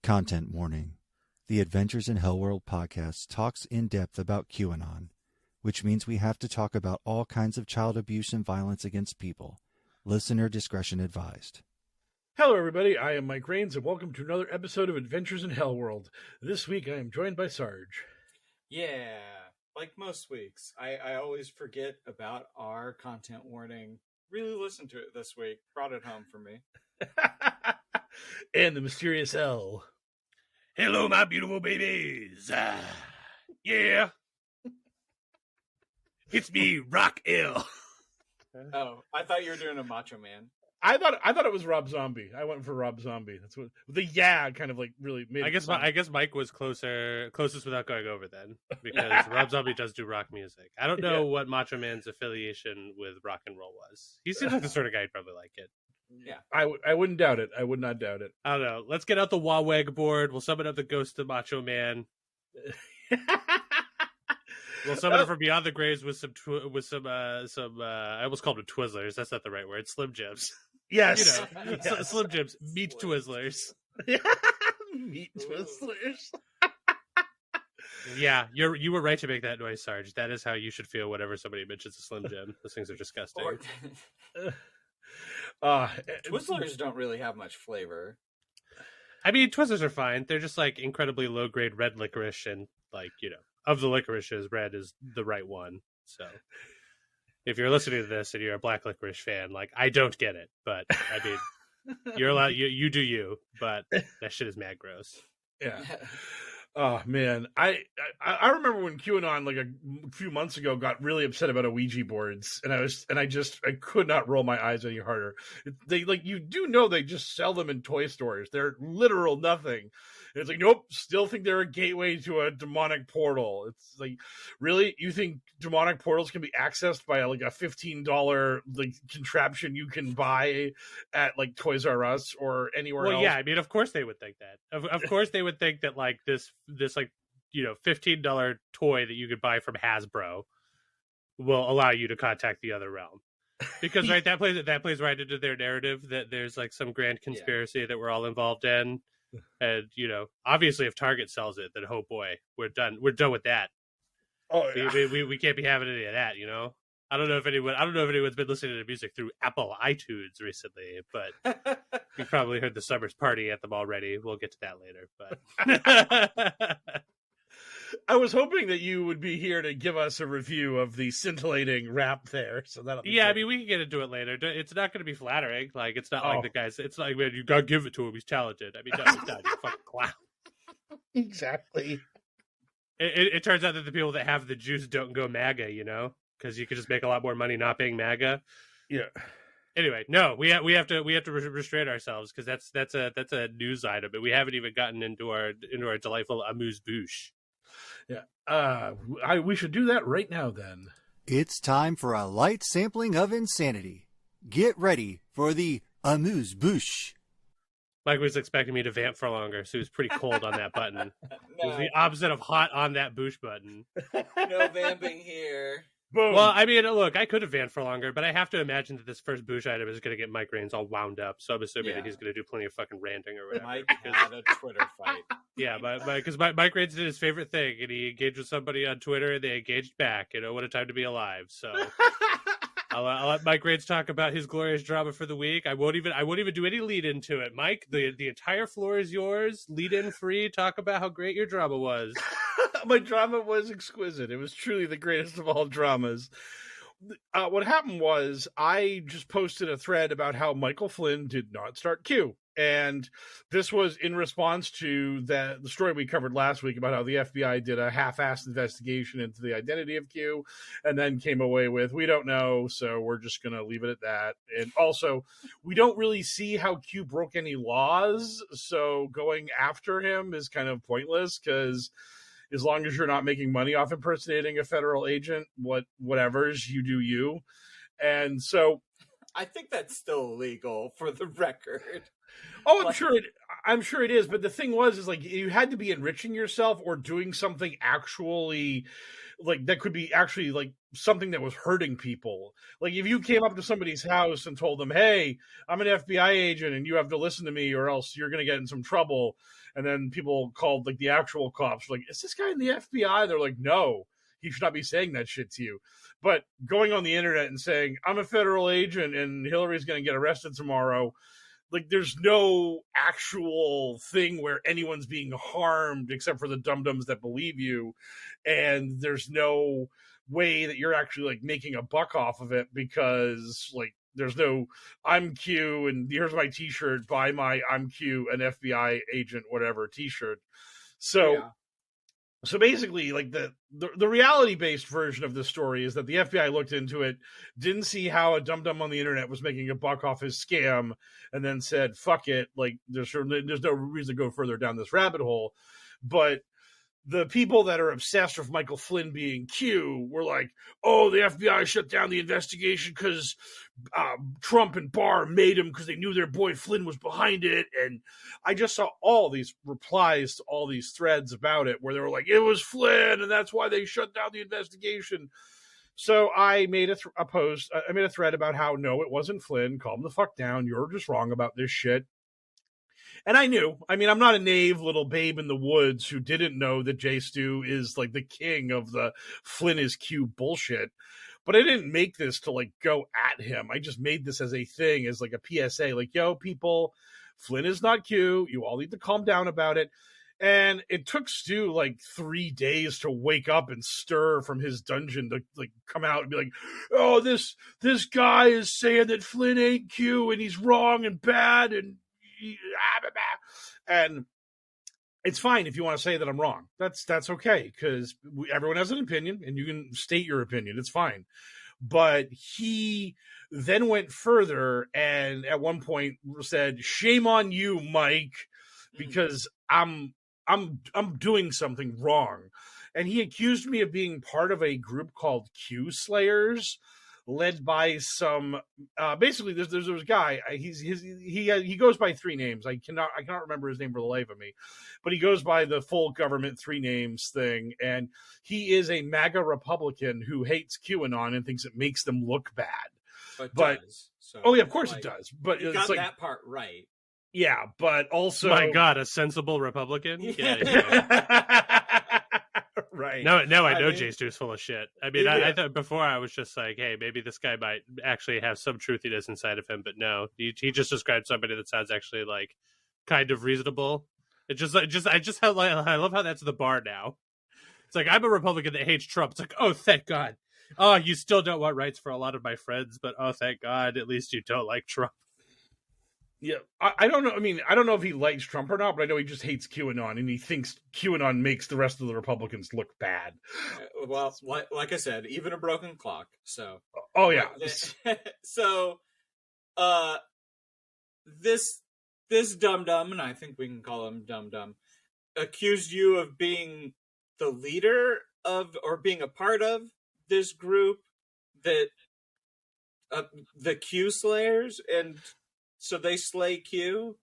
Content warning. The Adventures in HellwQrld podcast talks in depth about QAnon, which means we have to talk about all kinds of child abuse and violence against people. Listener discretion advised. Hello, everybody. I am Mike Rains, and welcome to another episode of Adventures in HellwQrld. This week, I am joined by Sarge. Yeah, like most weeks, I always forget about our content warning. Really listened to it this week. Brought it home for me. And the mysterious L. Hello, my beautiful babies. Yeah. It's me, Rock L. Oh, I thought you were doing a Macho Man. I thought it was Rob Zombie. I went for Rob Zombie. That's what the kind of like really made. I guess Mike was closest without going over then, because Rob Zombie does do rock music. I don't know what Macho Man's affiliation with rock and roll was. He seems like the sort of guy who'd probably like it. Yeah, I wouldn't doubt it. I would not doubt it. I don't know. Let's get out the Waweg board. We'll summon up the ghost of Macho Man. We'll summon it from beyond the graves with some. I almost called them Twizzlers. That's not the right word. Slim Jims. Yes, yes. Slim Jims. Meat Twizzlers. Meat Twizzlers. Yeah, you were right to make that noise, Sarge. That is how you should feel whenever somebody mentions a Slim Jim. Those things are disgusting. Twizzlers don't really have much flavor. I mean, Twizzlers are fine. They're just like incredibly low grade red licorice, and like, you know, of the licorices, red is the right one. So if you're listening to this and you're a black licorice fan, like, I don't get it, but I mean, you're allowed. You do you, but that shit is mad gross. Yeah. Oh man, I remember when QAnon like a few months ago got really upset about Ouija boards, and I could not roll my eyes any harder. They like, you do know they just sell them in toy stores. They're literal nothing. And it's like, nope, still think they're a gateway to a demonic portal. It's like, really, you think demonic portals can be accessed by like a $15 like contraption you can buy at like Toys R Us or anywhere else? Well, yeah, I mean, of course they would think that. Of course they would think that like this like, you know, $15 toy that you could buy from Hasbro will allow you to contact the other realm, because right, that plays right into their narrative that there's like some grand conspiracy that we're all involved in. And, you know, obviously if Target sells it, then oh boy, we're done with that. Oh yeah. We can't be having any of that, you know. I don't know if anyone's been listening to music through Apple iTunes recently, but you've probably heard the Summer's Party anthem already. We'll get to that later. But I was hoping that you would be here to give us a review of the scintillating rap there. So that I mean, we can get into it later. It's not going to be flattering. Like, it's not like the guys. It's like, man, you gotta give it to him. He's talented. I mean, no, he's not. He's a fucking clown. Exactly. It turns out that the people that have the juice don't go MAGA, you know, because you could just make a lot more money not being MAGA. Yeah. Anyway, no, we have to restrain ourselves, because that's a news item, but we haven't even gotten into our delightful amuse-bouche. Yeah. We should do that right now then. It's time for a light sampling of insanity. Get ready for the amuse-bouche. Mike was expecting me to vamp for longer, so he was pretty cold on that button. No. It was the opposite of hot on that bouche button. No vamping here. Boom. Well, I mean, look, I could have vamped for longer, but I have to imagine that this first bouche item is going to get Mike Rains all wound up, so I'm assuming that he's going to do plenty of fucking ranting or whatever. Mike had a Twitter fight. Yeah, because Mike Rains did his favorite thing, and he engaged with somebody on Twitter, and they engaged back. You know, what a time to be alive. So I'll let Mike Rains talk about his glorious drama for the week. I won't even do any lead into it. Mike, the entire floor is yours. Lead in free. Talk about how great your drama was. My drama was exquisite. It was truly the greatest of all dramas. What happened was, I just posted a thread about how Michael Flynn did not start Q. And this was in response to the story we covered last week about how the FBI did a half-assed investigation into the identity of Q, and then came away with, we don't know, so we're just going to leave it at that. And also, we don't really see how Q broke any laws, so going after him is kind of pointless, because as long as you're not making money off impersonating a federal agent, whatever's, you do you. And so I think that's still illegal, for the record. Oh, I'm sure I'm sure it is, but the thing is like you had to be enriching yourself or doing something actually like that could be actually like something that was hurting people. Like if you came up to somebody's house and told them, "Hey, I'm an FBI agent and you have to listen to me or else you're going to get in some trouble." And then people called like the actual cops like, "Is this guy in the FBI?" They're like, "No, he should not be saying that shit to you." But going on the internet and saying, "I'm a federal agent and Hillary's going to get arrested tomorrow," like there's no actual thing where anyone's being harmed except for the dum-dums that believe you, and there's no way that you're actually like making a buck off of it because like there's no I'm Q and here's my t-shirt, buy my I'm Q an FBI agent whatever t-shirt. So basically, like the reality-based version of the story is that the FBI looked into it, didn't see how a dum-dum on the internet was making a buck off his scam, and then said, "Fuck it!" Like there's no reason to go further down this rabbit hole. But the people that are obsessed with Michael Flynn being Q were like, "Oh, the FBI shut down the investigation because Trump and Barr made him because they knew their boy Flynn was behind it." And I just saw all these replies to all these threads about it where they were like, "It was Flynn, and that's why they shut down the investigation." So I made a post. I made a thread about how no, it wasn't Flynn. Calm the fuck down. You're just wrong about this shit. And I knew. I mean, I'm not a naive little babe in the woods who didn't know that Jay Stu is like the king of the Flynn is Q bullshit. But I didn't make this to like go at him. I just made this as a thing, as like a PSA. Like, yo, people, Flynn is not Q. You all need to calm down about it. And it took Stu like 3 days to wake up and stir from his dungeon to like come out and be like, "Oh, this guy is saying that Flynn ain't Q and he's wrong and bad and it's fine if you want to say that I'm wrong. That's okay because everyone has an opinion and you can state your opinion. It's fine." But he then went further and at one point said, "Shame on you, Mike, because I'm doing something wrong." And he accused me of being part of a group called Q Slayers, led by some basically there's a guy. He goes by 3 names. I cannot remember his name for the life of me, but he goes by the full government 3 names thing, and he is a MAGA Republican who hates QAnon and thinks it makes them look bad. But does, so oh yeah, of course it does. But you it's got like that part right. Yeah, but also My God, a sensible Republican. Right. No, I know mean, Jay Stu's full of shit. I mean, Yeah. I thought before I was just like, hey, maybe this guy might actually have some truthiness inside of him, but no, he just described somebody that sounds actually like kind of reasonable. I love how that's the bar now. It's like, I'm a Republican that hates Trump. It's like, oh, thank God. Oh, you still don't want rights for a lot of my friends, but oh, thank God, at least you don't like Trump. Yeah, I don't know. I mean, I don't know if he likes Trump or not, but I know he just hates QAnon, and he thinks QAnon makes the rest of the Republicans look bad. Well, like I said, even a broken clock. So. Oh yeah. So, this dum-dum, and I think we can call him dum-dum, accused you of being the leader of, or being a part of, this group that the Q Slayers, and so they slay Q.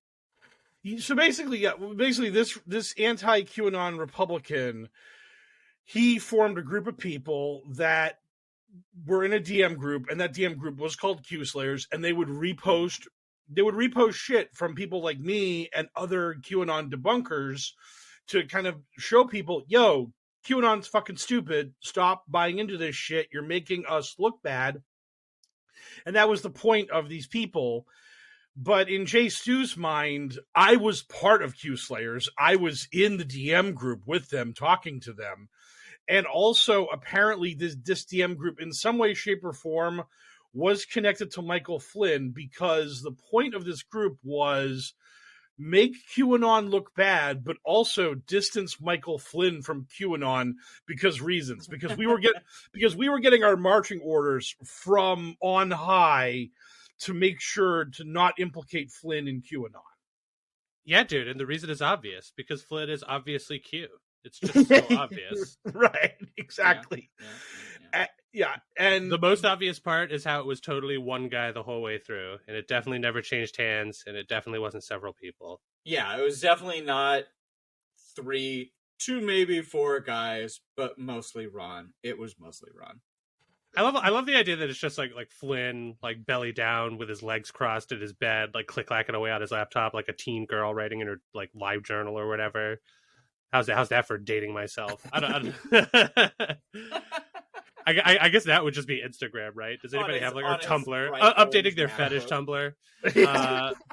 So basically, this anti-QAnon Republican, he formed a group of people that were in a DM group, and that DM group was called Q Slayers, and they would repost shit from people like me and other QAnon debunkers to kind of show people, yo, QAnon's fucking stupid. Stop buying into this shit. You're making us look bad. And that was the point of these people. But in Jay Stu's mind, I was part of Q Slayers. I was in the DM group with them, talking to them. And also, apparently, this DM group, in some way, shape, or form, was connected to Michael Flynn, because the point of this group was make QAnon look bad, but also distance Michael Flynn from QAnon because we were getting our marching orders from on high to make sure to not implicate Flynn in QAnon. Yeah, dude, and the reason is obvious, because Flynn is obviously Q. It's just so obvious. Right, exactly. Yeah, and the most obvious part is how it was totally one guy the whole way through, and it definitely never changed hands, and it definitely wasn't several people. Yeah, it was definitely not 2 maybe 4 guys, but mostly Ron. It was mostly Ron. I love the idea that it's just like Flynn, like belly down with his legs crossed at his bed, like click-clacking away on his laptop like a teen girl writing in her like live journal or whatever. How's that for dating myself? I guess that would just be Instagram, right? Does anybody have like a Tumblr updating their fetish Tumblr?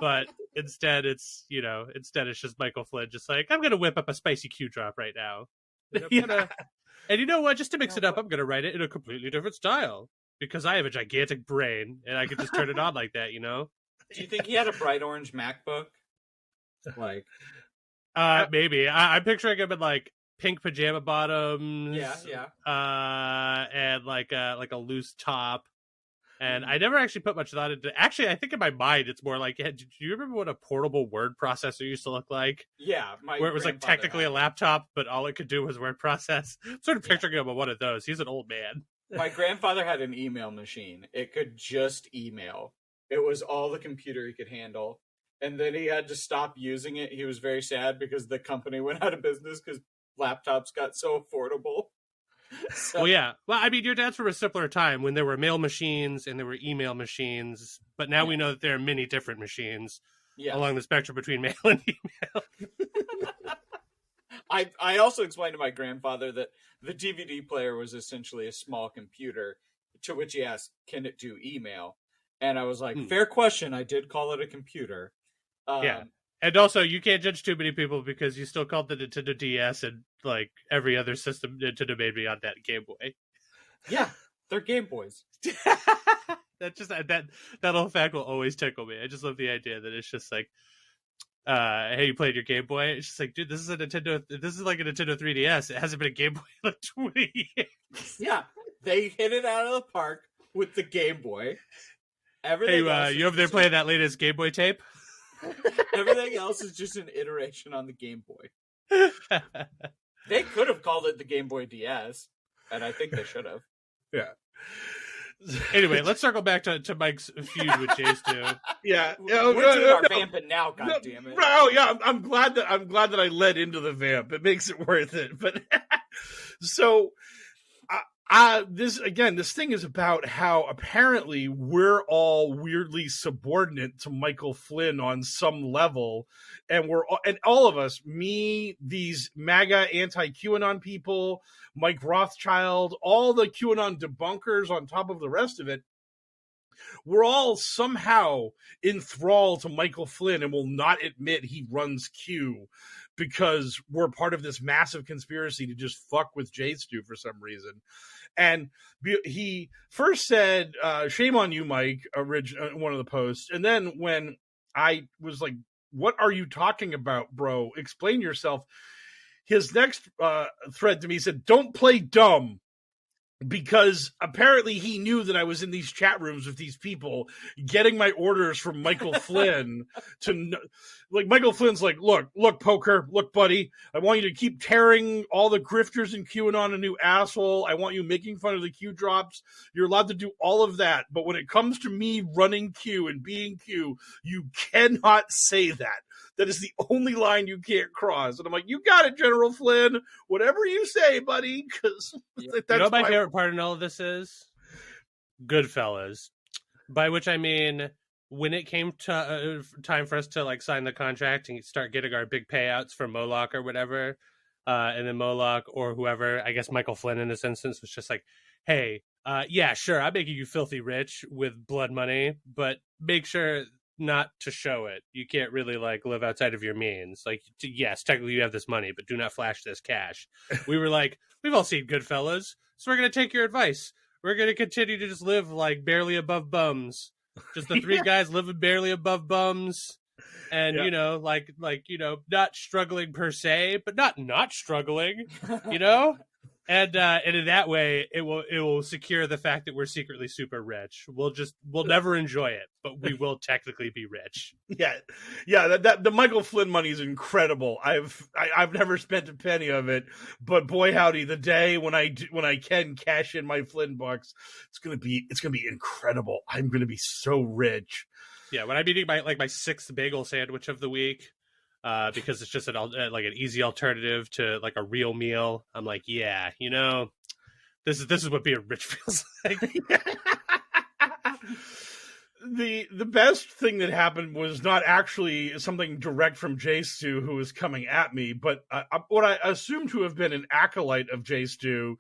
But instead it's just Michael Flynn just like, I'm gonna whip up a spicy Q drop right now. And you know what? Just to mix it up, I'm gonna write it in a completely different style because I have a gigantic brain and I could just turn it on like that. Do you think he had a bright orange MacBook? Like, maybe. I'm picturing him in like pink pajama bottoms. Yeah. And like a loose top. And I never actually put much thought into. Actually, I think in my mind it's more like, do you remember what a portable word processor used to look like? Yeah, where it was like technically a laptop, but all it could do was word process. I'm sort of picturing him on one of those. He's an old man. My grandfather had an email machine. It could just email. It was all the computer he could handle. And then he had to stop using it. He was very sad because the company went out of business because laptops got so affordable. So. Well, yeah. Well, I mean, your dad's from a simpler time when there were mail machines and there were email machines. But now we know that there are many different machines along the spectrum between mail and email. I also explained to my grandfather that the DVD player was essentially a small computer, to which he asked, can it do email? And I was like, fair question. I did call it a computer. Yeah. And also, you can't judge too many people because you still called the Nintendo DS and like every other system Nintendo made beyond that Game Boy. Yeah, they're Game Boys. that whole fact will always tickle me. I just love the idea that it's just like, hey, you played your Game Boy? It's just like, dude, this is like a Nintendo 3DS. It hasn't been a Game Boy in like 20 years. Yeah, they hit it out of the park with the Game Boy. Everything you over there playing that latest Game Boy tape? Everything else is just an iteration on the Game Boy. They could have called it the Game Boy DS, and I think they should have. Yeah. Anyway, let's circle back to Mike's feud with Jace too. Yeah, we're doing our vamping now. God damn it! Oh yeah, I'm glad that I led into the vamp. It makes it worth it. But so, this thing is about how apparently we're all weirdly subordinate to Michael Flynn on some level, and all of us, me, these MAGA anti-QAnon people, Mike Rothschild, all the QAnon debunkers on top of the rest of it, we're all somehow enthralled to Michael Flynn and will not admit he runs Q because we're part of this massive conspiracy to just fuck with J-Stu for some reason. And he first said, shame on you, Mike, one of the posts. And then when I was like, what are you talking about, bro? Explain yourself. His next thread to me said, don't play dumb. Because apparently he knew that I was in these chat rooms with these people getting my orders from Michael Flynn Michael Flynn's like, look, poker, look, buddy, I want you to keep tearing all the grifters in QAnon a new asshole. I want you making fun of the Q drops. You're allowed to do all of that. But when it comes to me running Q and being Q, you cannot say that. That is the only line you can't cross. And I'm like, you got it, General Flynn. Whatever you say, buddy. Because that's you know what my favorite part in all of this is? Goodfellas. By which I mean, when it came to time for us to like sign the contract and start getting our big payouts for Moloch or whatever, and then Moloch or whoever, I guess Michael Flynn in this instance was just like, hey, yeah, sure, I'm making you filthy rich with blood money, but make sure not to show it. You can't really like live outside of your means. Like, yes, technically you have this money, but do not flash this cash. We were like, we've all seen Goodfellas, so we're going to take your advice. We're going to continue to just live like barely above bums. Just the three guys living barely above bums. And, you know, like, not struggling per se, but not struggling, you know? And in that way, it will secure the fact that we're secretly super rich. We'll never enjoy it, but we will technically be rich. Yeah. That the Michael Flynn money is incredible. I've never spent a penny of it, but boy howdy, the day when I can cash in my Flynn bucks, it's gonna be incredible. I'm gonna be so rich. Yeah, when I'm eating my sixth bagel sandwich of the week. because it's just like an easy alternative to like a real meal. I'm like, yeah, this is what being rich feels like. The best thing that happened was not actually something direct from J Stu, who was coming at me, but what I assumed to have been an acolyte of J Stu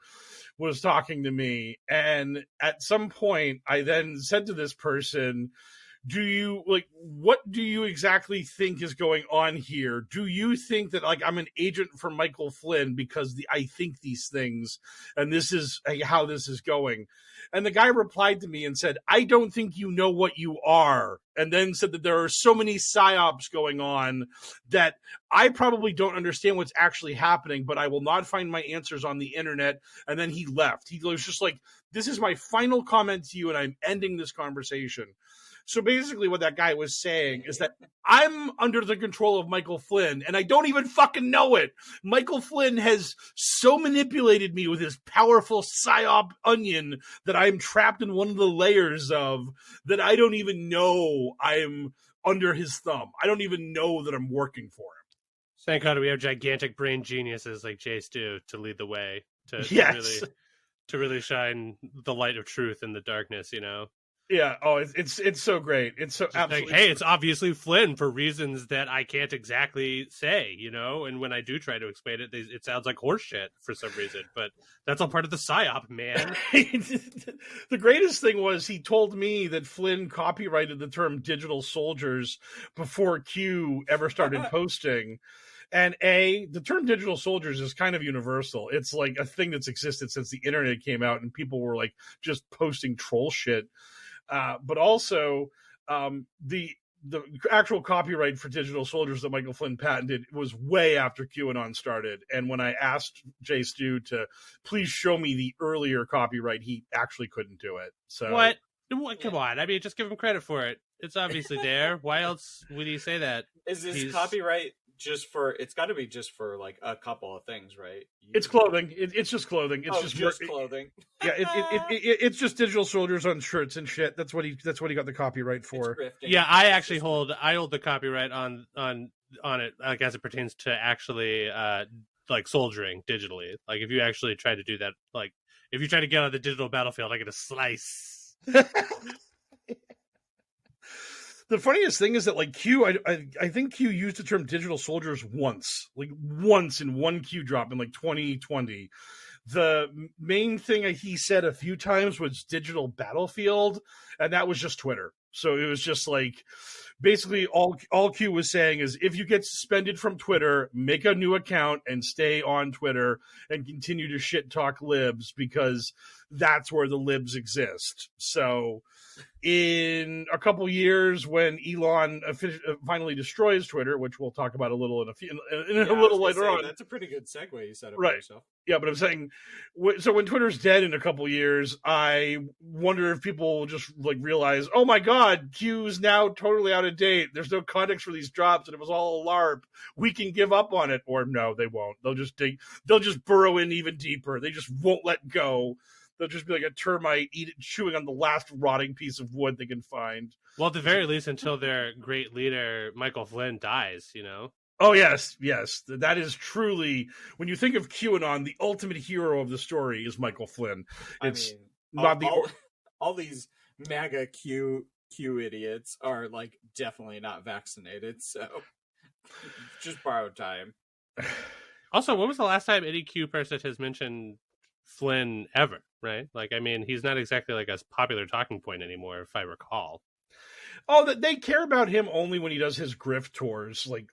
was talking to me. And at some point, I then said to this person, what do you exactly think is going on here? Do you think that like I'm an agent for Michael Flynn because I think these things and this is how this is going? And the guy replied to me and said, I don't think you know what you are. And then said that there are so many psyops going on that I probably don't understand what's actually happening, but I will not find my answers on the internet. And then he left. He was just like, this is my final comment to you, and I'm ending this conversation. So basically what that guy was saying is that I'm under the control of Michael Flynn, and I don't even fucking know it. Michael Flynn has so manipulated me with his powerful psyop onion that I'm trapped in one of the layers of that I don't even know I'm under his thumb. I don't even know that I'm working for him. Thank God we have gigantic brain geniuses like Jay Stu to lead the way, to really shine the light of truth in the darkness, Yeah. Oh, it's so great. It's so absolutely. Like, hey, it's obviously Flynn for reasons that I can't exactly say, And when I do try to explain it, it sounds like horseshit for some reason. But that's all part of the psyop, man. The greatest thing was he told me that Flynn copyrighted the term "digital soldiers" before Q ever started posting. And the term digital soldiers is kind of universal. It's like a thing that's existed since the internet came out and people were like just posting troll shit. But also, the actual copyright for digital soldiers that Michael Flynn patented was way after QAnon started. And when I asked Jay Stu to please show me the earlier copyright, he actually couldn't do it. So what? Come on. I mean, just give him credit for it. It's obviously there. Why else would he say that? Is this copyright it's got to be just for like a couple of things, right? It's clothing. It's just clothing. It's just clothing. Yeah, it's just digital soldiers on shirts and shit. That's what he got the copyright for. Yeah, I actually hold the copyright on it, like as it pertains to actually like soldiering digitally. Like if you actually try to do that, like if you try to get on the digital battlefield, I get a slice. The funniest thing is that like Q, I think Q used the term digital soldiers once in one Q drop in like 2020. The main thing he said a few times was digital battlefield, and that was just Twitter. So it was just like basically all Q was saying is if you get suspended from Twitter, make a new account and stay on Twitter and continue to shit talk libs because that's where the libs exist. So in a couple years, when Elon finally destroys Twitter, which we'll talk about a little a little later on. That's a pretty good segue you set up right. for yourself. Yeah, but I'm saying, so when Twitter's dead in a couple years, I wonder if people will just like realize, oh my God, Q's now totally out of date. There's no context for these drops, and it was all a LARP. We can give up on it, or no, they won't. They'll just burrow in even deeper. They just won't let go. They'll just be like a termite chewing on the last rotting piece of wood they can find. Well, at the very least, until their great leader, Michael Flynn, dies, Oh, yes. That is truly, when you think of QAnon, the ultimate hero of the story is Michael Flynn. It's all these MAGA Q idiots are like definitely not vaccinated, so just borrowed time. Also, when was the last time any Q person has mentioned Flynn ever, right? Like, I mean, he's not exactly like a popular talking point anymore, if I recall. Oh, they care about him only when he does his grift tours. Like,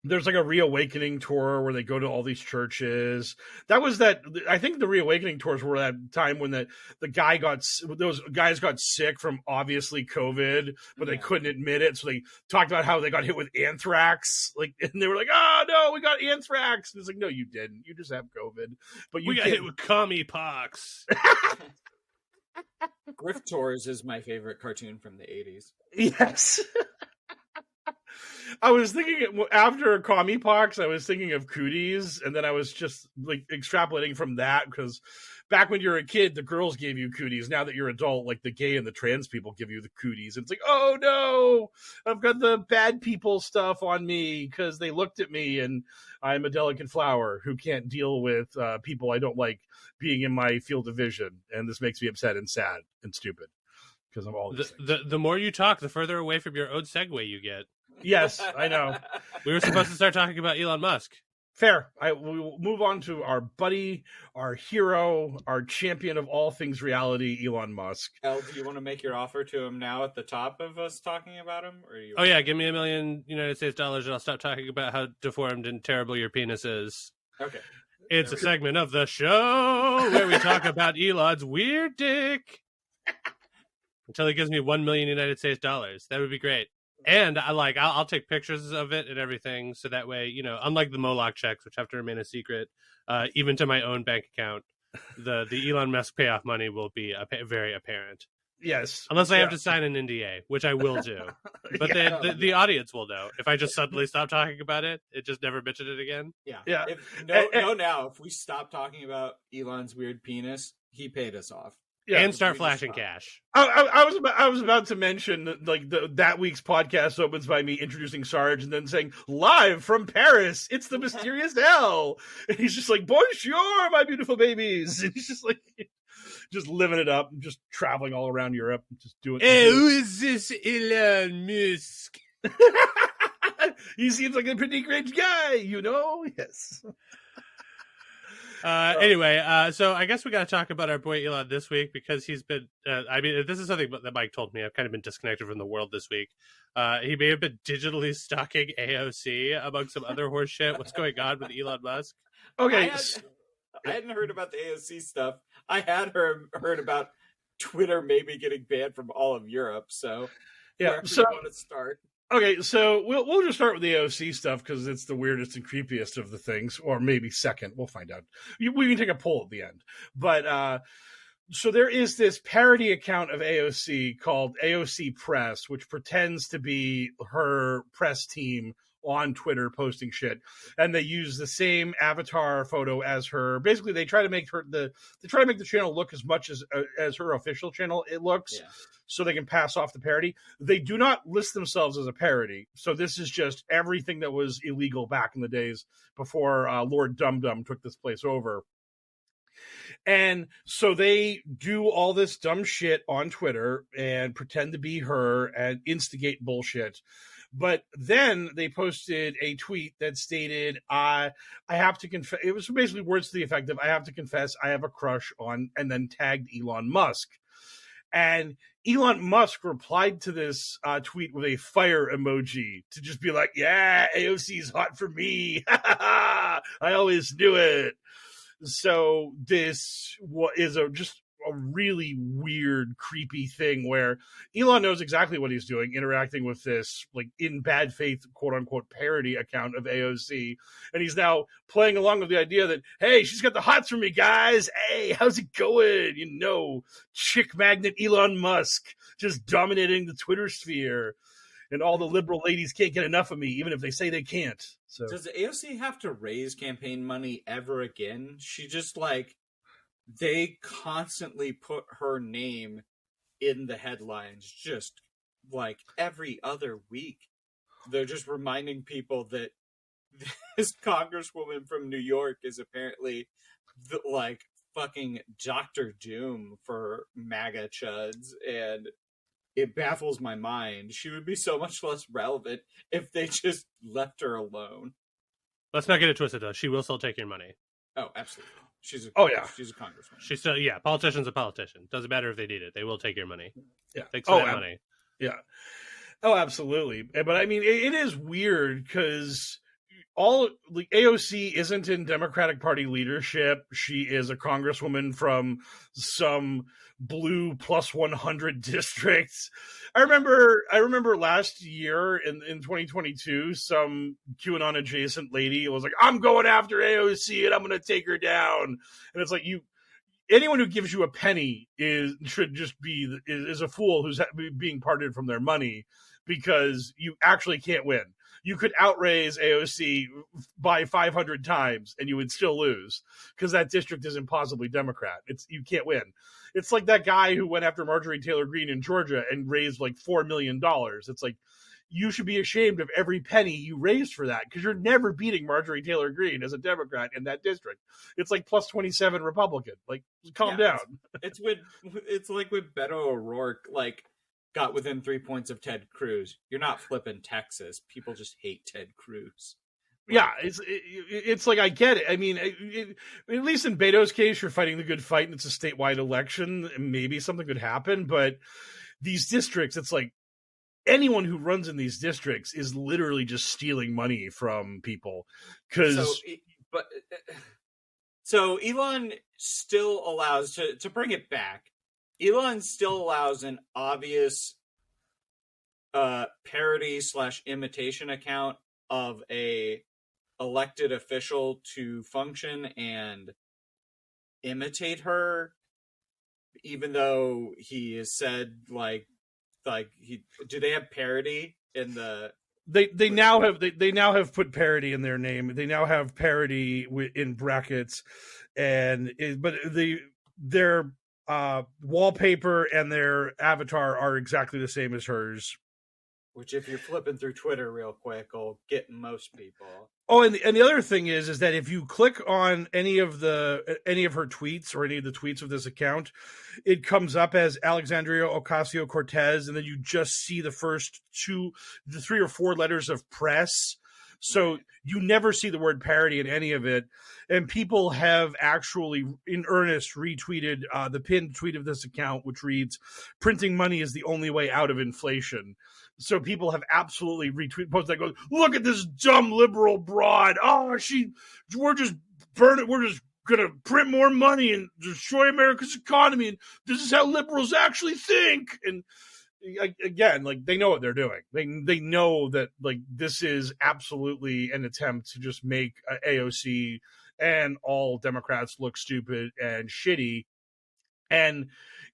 there's like a reawakening tour where they go to all these churches. I think the reawakening tours were that time when those guys got sick from obviously COVID, but they couldn't admit it. So they talked about how they got hit with anthrax. Like, and they were like, oh no, we got anthrax. And it's like, no, you didn't. You just have COVID. But we got hit with commie pox. Grift Tours is my favorite cartoon from the 80s. Yes. I was thinking after Commie Pox, I was thinking of cooties, and then I was just like extrapolating from that because back when you were a kid, the girls gave you cooties. Now that you're adult, like the gay and the trans people give you the cooties. And it's like, oh no, I've got the bad people stuff on me because they looked at me and I'm a delicate flower who can't deal with people I don't like being in my field of vision. And this makes me upset and sad and stupid because of all these things. The more you talk, the further away from your own segue you get. Yes, I know. We were supposed to start talking about Elon Musk. Fair. We will move on to our buddy, our hero, our champion of all things reality, Elon Musk. El, do you want to make your offer to him now at the top of us talking about him? Or Oh yeah, give me $1 million United States dollars and I'll stop talking about how deformed and terrible your penis is. Okay. It's a segment of the show where we talk about Elon's weird dick. Until he gives me $1 million United States dollars. That would be great. And I'll take pictures of it and everything, so that way, unlike the Moloch checks, which have to remain a secret, even to my own bank account, the Elon Musk payoff money will be very apparent. Yes, unless I have to sign an NDA, which I will do. But then the audience will know if I just suddenly stop talking about it. It just never mentioned it again. Yeah. If we stop talking about Elon's weird penis, he paid us off. Yeah, and start flashing cash. I was about to mention that week's podcast opens by me introducing Sarge and then saying live from Paris, it's the mysterious Hell, and he's just like, bonjour, my beautiful babies, and he's just like, just living it up, just traveling all around Europe, just doing. Hey, who is this Elon Musk? He seems like a pretty great guy, Yes. Anyway, so I guess we got to talk about our boy Elon this week because he's been, this is something that Mike told me. I've kind of been disconnected from the world this week. He may have been digitally stalking AOC among some other horse shit. What's going on with Elon Musk? Okay. I hadn't heard about the AOC stuff. I had heard about Twitter maybe getting banned from all of Europe. So yeah, so you want to start? Okay, so we'll just start with the AOC stuff because it's the weirdest and creepiest of the things, or maybe second. We'll find out. We can take a poll at the end. But so there is this parody account of AOC called AOC Press, which pretends to be her press team on Twitter posting shit, and they use the same avatar photo as her. Basically, they try to make the channel look as much as her official channel it looks. Yeah. So they can pass off the parody. They do not list themselves as a parody. So this is just everything that was illegal back in the days before Lord Dum Dum took this place over. And so they do all this dumb shit on Twitter and pretend to be her and instigate bullshit. But then they posted a tweet that stated, I have to confess. It was basically words to the effect of, I have to confess I have a crush on, and then tagged Elon Musk. And Elon Musk replied to this tweet with a fire emoji to just be like, yeah, AOC's hot for me. I always knew it. So this is just a really weird, creepy thing where Elon knows exactly what he's doing, interacting with this like in bad faith, quote unquote, parody account of AOC. And he's now playing along with the idea that, hey, she's got the hots for me, guys. Hey, how's it going? Chick magnet Elon Musk just dominating the Twitter sphere. And all the liberal ladies can't get enough of me, even if they say they can't. So does AOC have to raise campaign money ever again? She just they constantly put her name in the headlines just like every other week. They're just reminding people that this congresswoman from New York is apparently fucking Dr. Doom for MAGA chuds, and it baffles my mind. She would be so much less relevant if they just left her alone. Let's not get it twisted, though. She will still take your money. Oh, absolutely. She's a congresswoman. She's still, politician's a politician. Doesn't matter if they need it. They will take your money. Yeah. Thanks for that money. Yeah. Oh, absolutely. But I mean, it is weird because AOC isn't in Democratic Party leadership. She is a congresswoman from some blue plus 100 districts. I remember last year in 2022, some QAnon adjacent lady was like, I'm going after AOC and I'm going to take her down. And it's like, anyone who gives you a penny is a fool who's being parted from their money. because you actually can't win. You could outraise AOC by 500 times and you would still lose because that district is impossibly Democrat. You can't win. It's like that guy who went after Marjorie Taylor Greene in Georgia and raised like $4 million. It's like, you should be ashamed of every penny you raised for that because you're never beating Marjorie Taylor Greene as a Democrat in that district. It's like plus 27 Republican. Like, calm down. It's like when Beto O'Rourke got within 3 points of Ted Cruz. You're not flipping Texas. People just hate Ted Cruz. Yeah, it's like, I get it. I mean, at least in Beto's case, you're fighting the good fight and it's a statewide election and maybe something could happen. But these districts, it's like, anyone who runs in these districts is literally just stealing money from people. So Elon still allows, to bring it back, Elon still allows an obvious parody / imitation account of a elected official to function and imitate her, even though he has said do they have parody in the? They now have put parody in their name. They now have parody in brackets, but their wallpaper and their avatar are exactly the same as hers. Which, if you're flipping through Twitter real quick, will get most people. Oh, and the other thing is that if you click on any of her tweets or any of the tweets of this account, it comes up as Alexandria Ocasio-Cortez, and then you just see the 3 or 4 letters of press. So you never see the word parody in any of it. And people have actually, in earnest, retweeted the pinned tweet of this account, which reads, "Printing money is the only way out of inflation." So people have absolutely retweeted posts that go, "Look at this dumb liberal broad. Oh, we're just burning. We're just going to print more money and destroy America's economy. And this is how liberals actually think." And again, they know what they're doing. They know that this is absolutely an attempt to just make AOC and all Democrats look stupid and shitty. And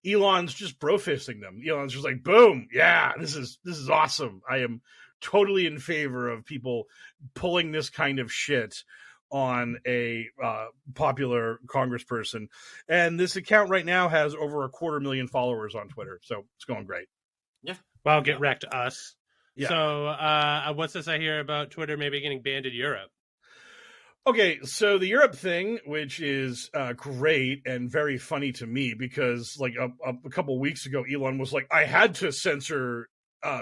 Elon's just bro-fisting them. Elon's just like, boom, yeah, this is awesome. I am totally in favor of people pulling this kind of shit on a popular congressperson. And this account right now has over 250,000 followers on Twitter, so it's going great. Yeah. Well, get wrecked, us. Yeah. So what's this I hear about Twitter maybe getting banned in Europe? Okay, so the Europe thing, which is great and very funny to me, because a couple weeks ago, Elon was like, I had to censor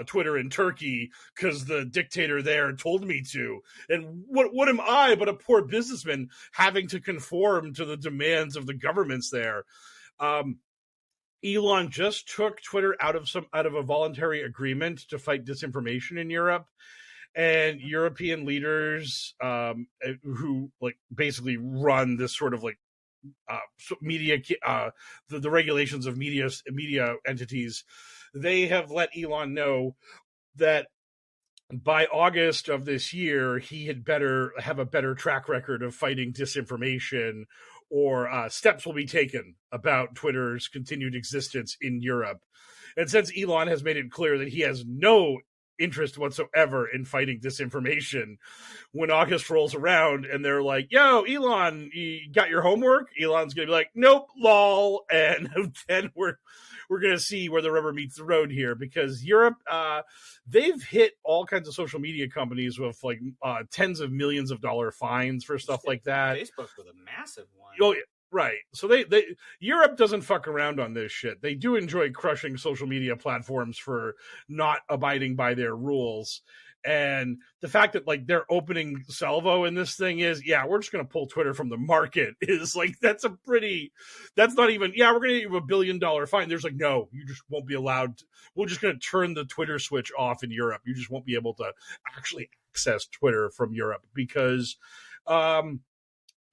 Twitter in Turkey because the dictator there told me to. And what am I but a poor businessman having to conform to the demands of the governments there? Elon just took Twitter out of a voluntary agreement to fight disinformation in Europe. And European leaders who basically run this sort of media, the regulations of media entities, they have let Elon know that by August of this year, he had better have a better track record of fighting disinformation, or steps will be taken about Twitter's continued existence in Europe. And since Elon has made it clear that he has no interest whatsoever in fighting disinformation, when August rolls around and they're like, yo, Elon, you got your homework? Elon's gonna be like, nope, lol. And then we're gonna see where the rubber meets the road here, because Europe, they've hit all kinds of social media companies with tens of millions of dollar fines for stuff like that. Facebook with a massive one. Oh, yeah. Right. So Europe doesn't fuck around on this shit. They do enjoy crushing social media platforms for not abiding by their rules. And the fact that their opening salvo in this thing is, yeah, we're just going to pull Twitter from the market, is that's not even, yeah, we're going to give you $1 billion fine. There's no, you just won't be allowed. We're just going to turn the Twitter switch off in Europe. You just won't be able to actually access Twitter from Europe, because,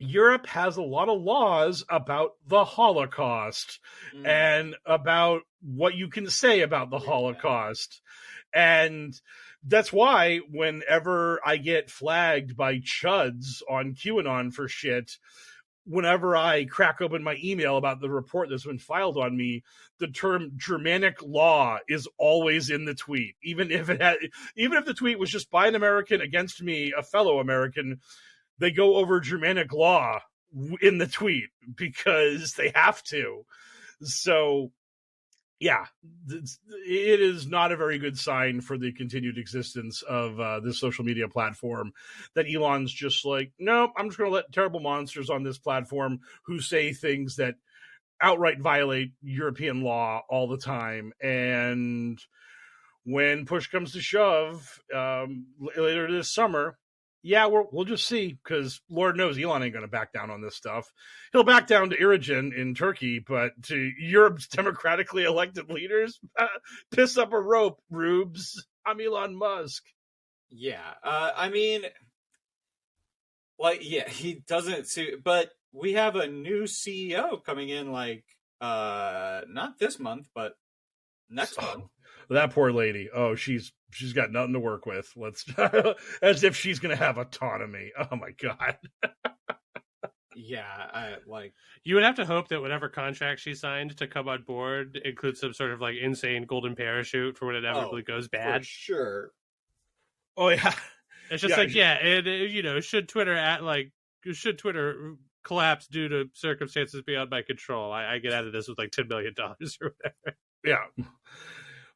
Europe has a lot of laws about the Holocaust and about what you can say about the Holocaust. And that's why whenever I get flagged by chuds on QAnon for shit, whenever I crack open my email about the report that's been filed on me, the term Germanic law is always in the tweet. Even if the tweet was just by an American against me, a fellow American, they go over Germanic law in the tweet because they have to. So, yeah, it is not a very good sign for the continued existence of this social media platform that Elon's just like, nope, I'm just going to let terrible monsters on this platform who say things that outright violate European law all the time. And when push comes to shove, later this summer, yeah, we'll just see, because Lord knows Elon ain't going to back down on this stuff. He'll back down to Irigen in Turkey, but to Europe's democratically elected leaders, piss up a rope, rubes. I'm Elon Musk. Yeah, I mean, like, yeah, he doesn't see, but we have a new CEO coming in, like, not this month, but next month. That poor lady. Oh, she's got nothing to work with. Let's as if she's going to have autonomy. Oh my God. Yeah, you would have to hope that whatever contract she signed to come on board includes some sort of like insane golden parachute for when it inevitably goes bad. For sure. Oh yeah. It's just should Twitter collapse due to circumstances beyond my control, I get out of this with like $10 million or whatever. Yeah.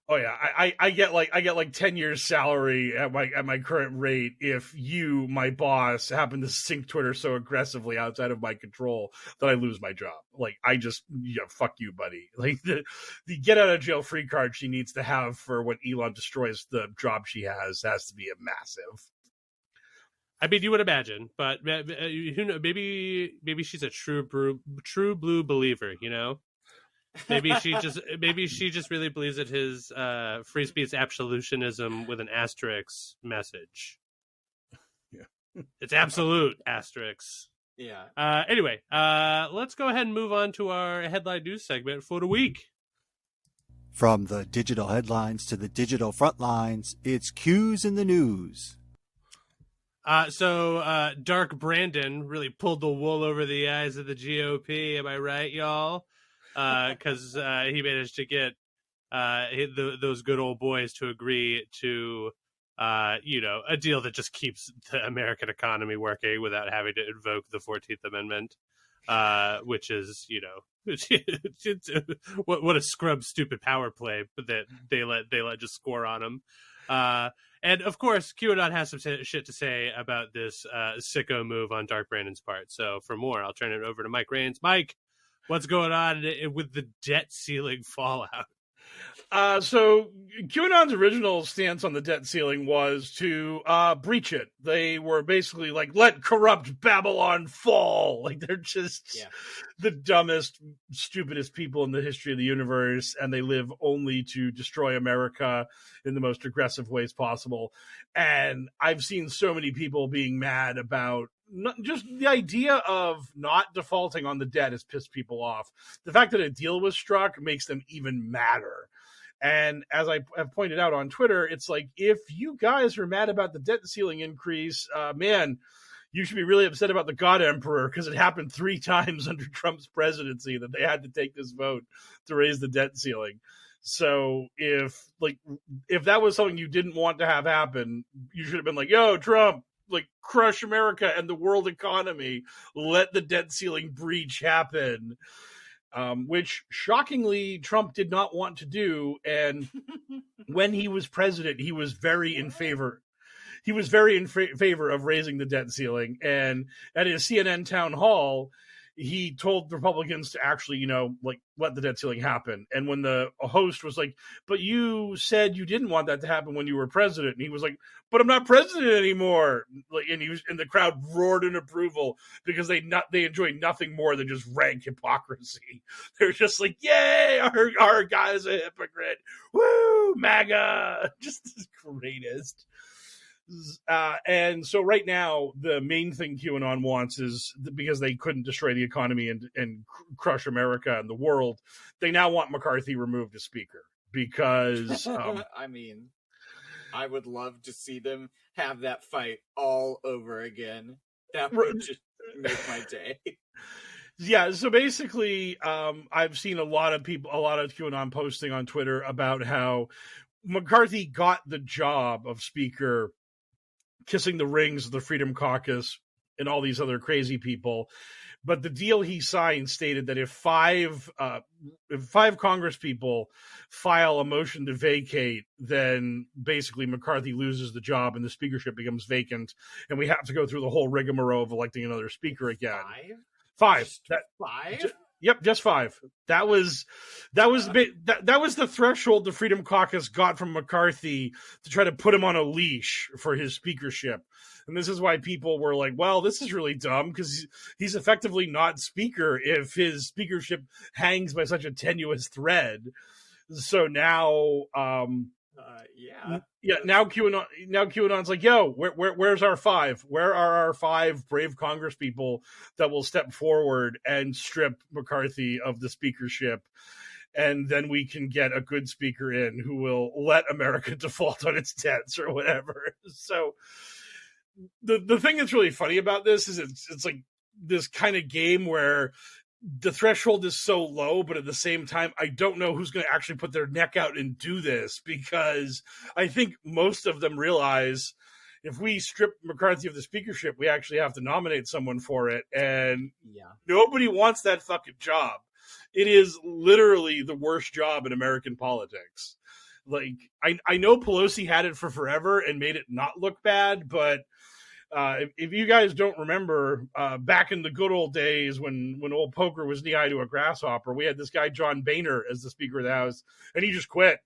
Oh yeah, I get like 10 years salary at my current rate if you, my boss, happen to sync Twitter so aggressively outside of my control that I lose my job. Like, fuck you, buddy. Like the get out of jail free card she needs to have for when Elon destroys the job she has to be a massive. I mean, you would imagine, but who knows? Maybe she's a true blue believer, you know. Maybe she just really believes that his free speech absolutionism with an asterisk message. Yeah, it's absolute asterisk. Yeah. Anyway, let's go ahead and move on to our headline news segment for the week. From the digital headlines to the digital front lines, it's Q's in the news. So Dark Brandon really pulled the wool over the eyes of the GOP. Am I right, y'all? Because he managed to get those good old boys to agree to, a deal that just keeps the American economy working without having to invoke the 14th Amendment, which is, what a scrub stupid power play that they let just score on them. And of course, QAnon has some shit to say about this sicko move on Dark Brandon's part. So for more, I'll turn it over to Mike Rains. Mike, what's going on with the debt ceiling fallout? So QAnon's original stance on the debt ceiling was to breach it. They were basically like, let corrupt Babylon fall. Like, they're just the dumbest, stupidest people in the history of the universe, and they live only to destroy America in the most aggressive ways possible. And I've seen so many people being mad about not just the idea of not defaulting on the debt has pissed people off. The fact that a deal was struck makes them even madder. And as I have pointed out on Twitter, it's like, if you guys are mad about the debt ceiling increase, man, you should be really upset about the God Emperor, because it happened 3 times under Trump's presidency that they had to take this vote to raise the debt ceiling. So if that was something you didn't want to have happen, you should have been like, yo, Trump, like, crush America and the world economy. Let the debt ceiling breach happen. Which, shockingly, Trump did not want to do. And when he was president, he was very in favor. He was very in favor of raising the debt ceiling. And at his CNN town hall, he told Republicans to actually, let the debt ceiling happen. And when the host was like, but you said you didn't want that to happen when you were president. And he was like, but I'm not president anymore. And the crowd roared in approval, because they enjoy nothing more than just rank hypocrisy. They're just like, yay, our guy's a hypocrite. Woo, MAGA, just the greatest. And so right now, the main thing QAnon wants is, because they couldn't destroy the economy and crush America and the world, they now want McCarthy removed as speaker, because I mean, I would love to see them have that fight all over again. That would just make my day. Yeah, so basically, I've seen a lot of QAnon posting on Twitter about how McCarthy got the job of Speaker, kissing the rings of the Freedom Caucus and all these other crazy people. But the deal he signed stated that if five Congress people file a motion to vacate, then basically McCarthy loses the job and the speakership becomes vacant, and we have to go through the whole rigmarole of electing another speaker again. Five. Five? Yep, just five. That was the threshold the Freedom Caucus got from McCarthy to try to put him on a leash for his speakership. And this is why people were like, well, this is really dumb because he's effectively not speaker if his speakership hangs by such a tenuous thread. So now, now QAnon's like, yo, where's our five? Where are our five brave Congress people that will step forward and strip McCarthy of the speakership? And then we can get a good speaker in who will let America default on its debts or whatever. So the thing that's really funny about this is it's like this kind of game where the threshold is so low, but at the same time, I don't know who's going to actually put their neck out and do this, because I think most of them realize if we strip McCarthy of the speakership, we actually have to nominate someone for it. And nobody wants that fucking job. It is literally the worst job in American politics. Like, I know Pelosi had it for forever and made it not look bad, but if you guys don't remember, back in the good old days when old poker was knee-high to a grasshopper, we had this guy, John Boehner, as the Speaker of the House, and he just quit.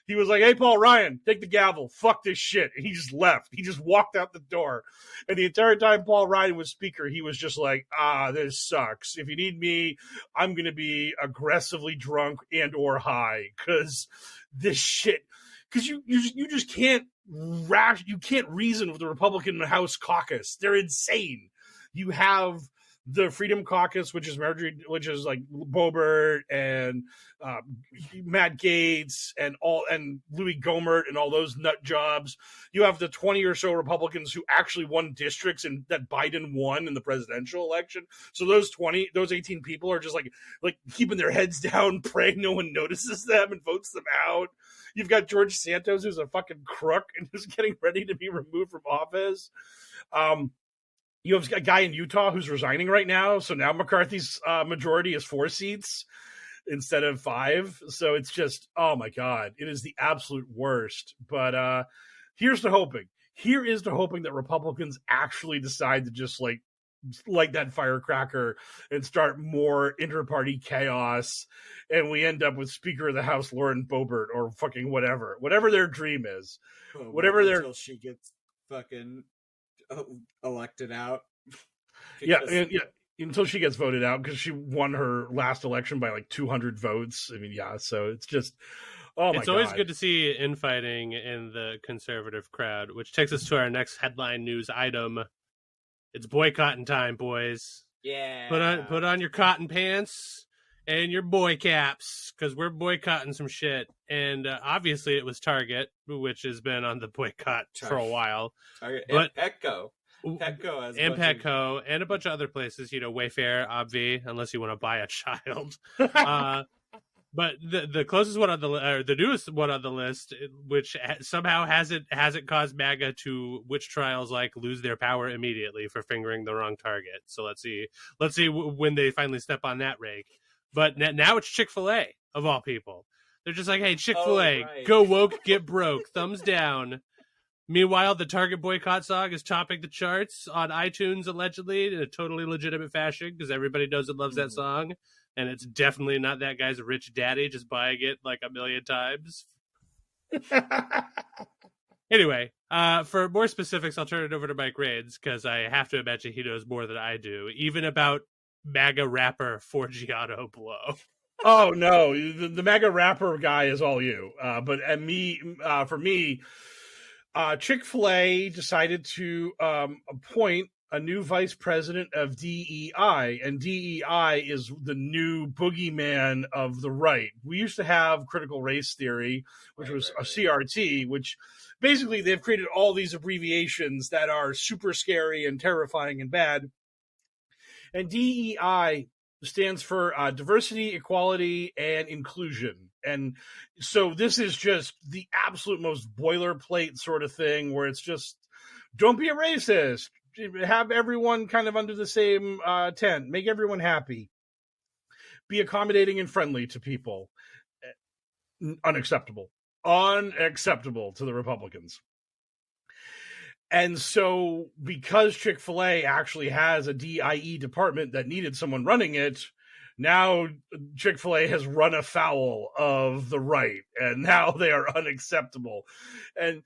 He was like, hey, Paul Ryan, take the gavel. Fuck this shit. And he just left. He just walked out the door. And the entire time Paul Ryan was Speaker, he was just like, this sucks. If you need me, I'm going to be aggressively drunk and or high, because this shit, because you just can't you can't reason with the Republican House caucus. They're insane. You have the Freedom Caucus, which is like Boebert and Matt Gaetz and Louis Gohmert and all those nut jobs. You have the 20 or so Republicans who actually won districts and that Biden won in the presidential election. So those 18 people are just like keeping their heads down, praying no one notices them and votes them out. You've got George Santos, who's a fucking crook and who's getting ready to be removed from office. You have a guy in Utah who's resigning right now. So now McCarthy's majority is 4 seats instead of 5. So it's just, oh my God, it is the absolute worst. But here's to hoping. Here is to hoping that Republicans actually decide to just like that firecracker and start more inter-party chaos, and we end up with Speaker of the House Lauren Boebert or fucking whatever their dream is. Until she gets fucking elected out. Until she gets voted out, because she won her last election by like 200 votes. I mean, so it's just, oh my God. It's always good to see infighting in the conservative crowd, which takes us to our next headline news item. It's boycotting time, boys. Yeah. Put on your cotton pants and your boy caps, because we're boycotting some shit. And obviously it was Target, which has been on the boycott for a while. Target but and Petco and Petco and a bunch of other places, Wayfair, Obvi, unless you want to buy a child. But the closest one on the newest one on the list, which somehow hasn't caused MAGA to witch trials lose their power immediately for fingering the wrong target. So let's see when they finally step on that rake. But now it's Chick-Fil-A of all people. They're just like, hey, Chick-Fil-A, go woke, get broke, thumbs down. Meanwhile, the Target boycott song is topping the charts on iTunes allegedly in a totally legitimate fashion, because everybody knows and loves that song. And it's definitely not that guy's rich daddy just buying it like a million times. Anyway, for more specifics, I'll turn it over to Mike Rains, because I have to imagine he knows more than I do, even about MAGA rapper Forgiato Blow. Oh, no. The MAGA rapper guy is all you. For me, Chick-fil-A decided to appoint a new vice president of DEI, and DEI is the new boogeyman of the right. We used to have critical race theory, which was a CRT, which basically they've created all these abbreviations that are super scary and terrifying and bad. And DEI stands for diversity, equality, and inclusion. And so this is just the absolute most boilerplate sort of thing where it's just, don't be a racist. Have everyone kind of under the same tent. Make everyone happy. Be accommodating and friendly to people. Unacceptable. Unacceptable to the Republicans. And so because Chick-fil-A actually has a DIE department that needed someone running it, now Chick-fil-A has run afoul of the right, and now they are unacceptable. And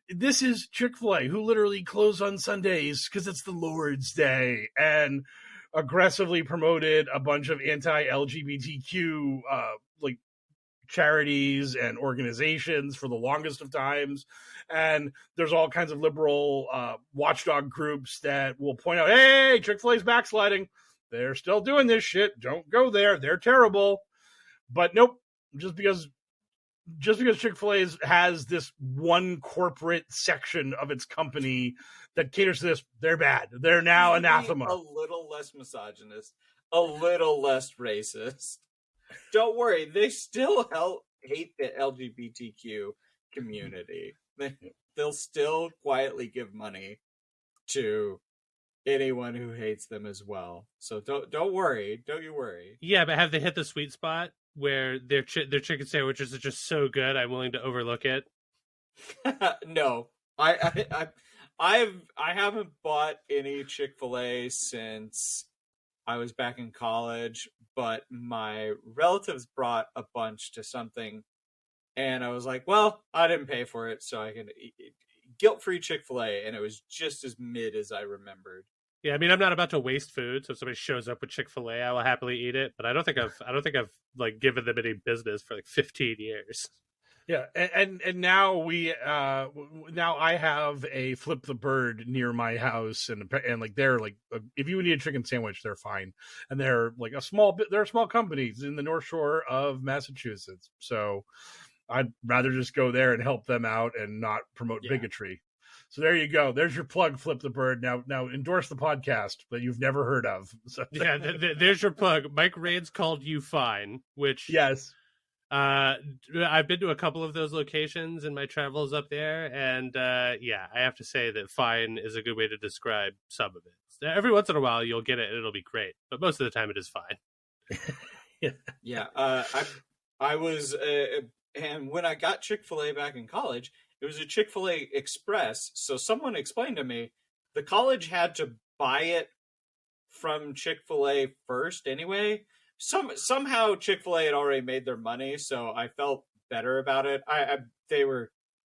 this is Chick-fil-A, who literally close on Sundays because it's the Lord's Day, and aggressively promoted a bunch of anti-LGBTQ like charities and organizations for the longest of times. And there's all kinds of liberal watchdog groups that will point out, hey, Chick-fil-A's backsliding. They're still doing this shit. Don't go there. They're terrible. But nope, just because Chick-fil-A has this one corporate section of its company that caters to this, they're bad. They're now anathema. A little less misogynist, a little less racist. Don't worry, they still hate the LGBTQ community. They'll still quietly give money to anyone who hates them as well. So don't worry. Don't you worry. Yeah, but have they hit the sweet spot where their chicken sandwiches are just so good I'm willing to overlook it? No. I haven't bought any Chick-fil-A since I was back in college, but my relatives brought a bunch to something, and I was like, well, I didn't pay for it, so I can eat guilt-free Chick-fil-A, and it was just as mid as I remembered. Yeah, I mean, I'm not about to waste food, so if somebody shows up with Chick-fil-A, I will happily eat it, but I don't think I've like given them any business for like 15 years. Yeah, and now now I have a Flip the Bird near my house, and like they're like, if you need a chicken sandwich, they're fine, and they're like they're small companies in the North Shore of Massachusetts. So I'd rather just go there and help them out and not promote bigotry. So there you go. There's your plug, Flip the Bird. Now endorse the podcast that you've never heard of. So, yeah, there's your plug. Mike Raines called you fine, which yes. I've been to a couple of those locations in my travels up there, and yeah, I have to say that fine is a good way to describe some of it. Every once in a while you'll get it and it'll be great, but most of the time it is fine. Yeah. I was and when I got Chick-fil-A back in college, it was a Chick-fil-A Express. So someone explained to me the college had to buy it from Chick-fil-A first anyway. Somehow Chick-fil-A had already made their money, so I felt better about it. They were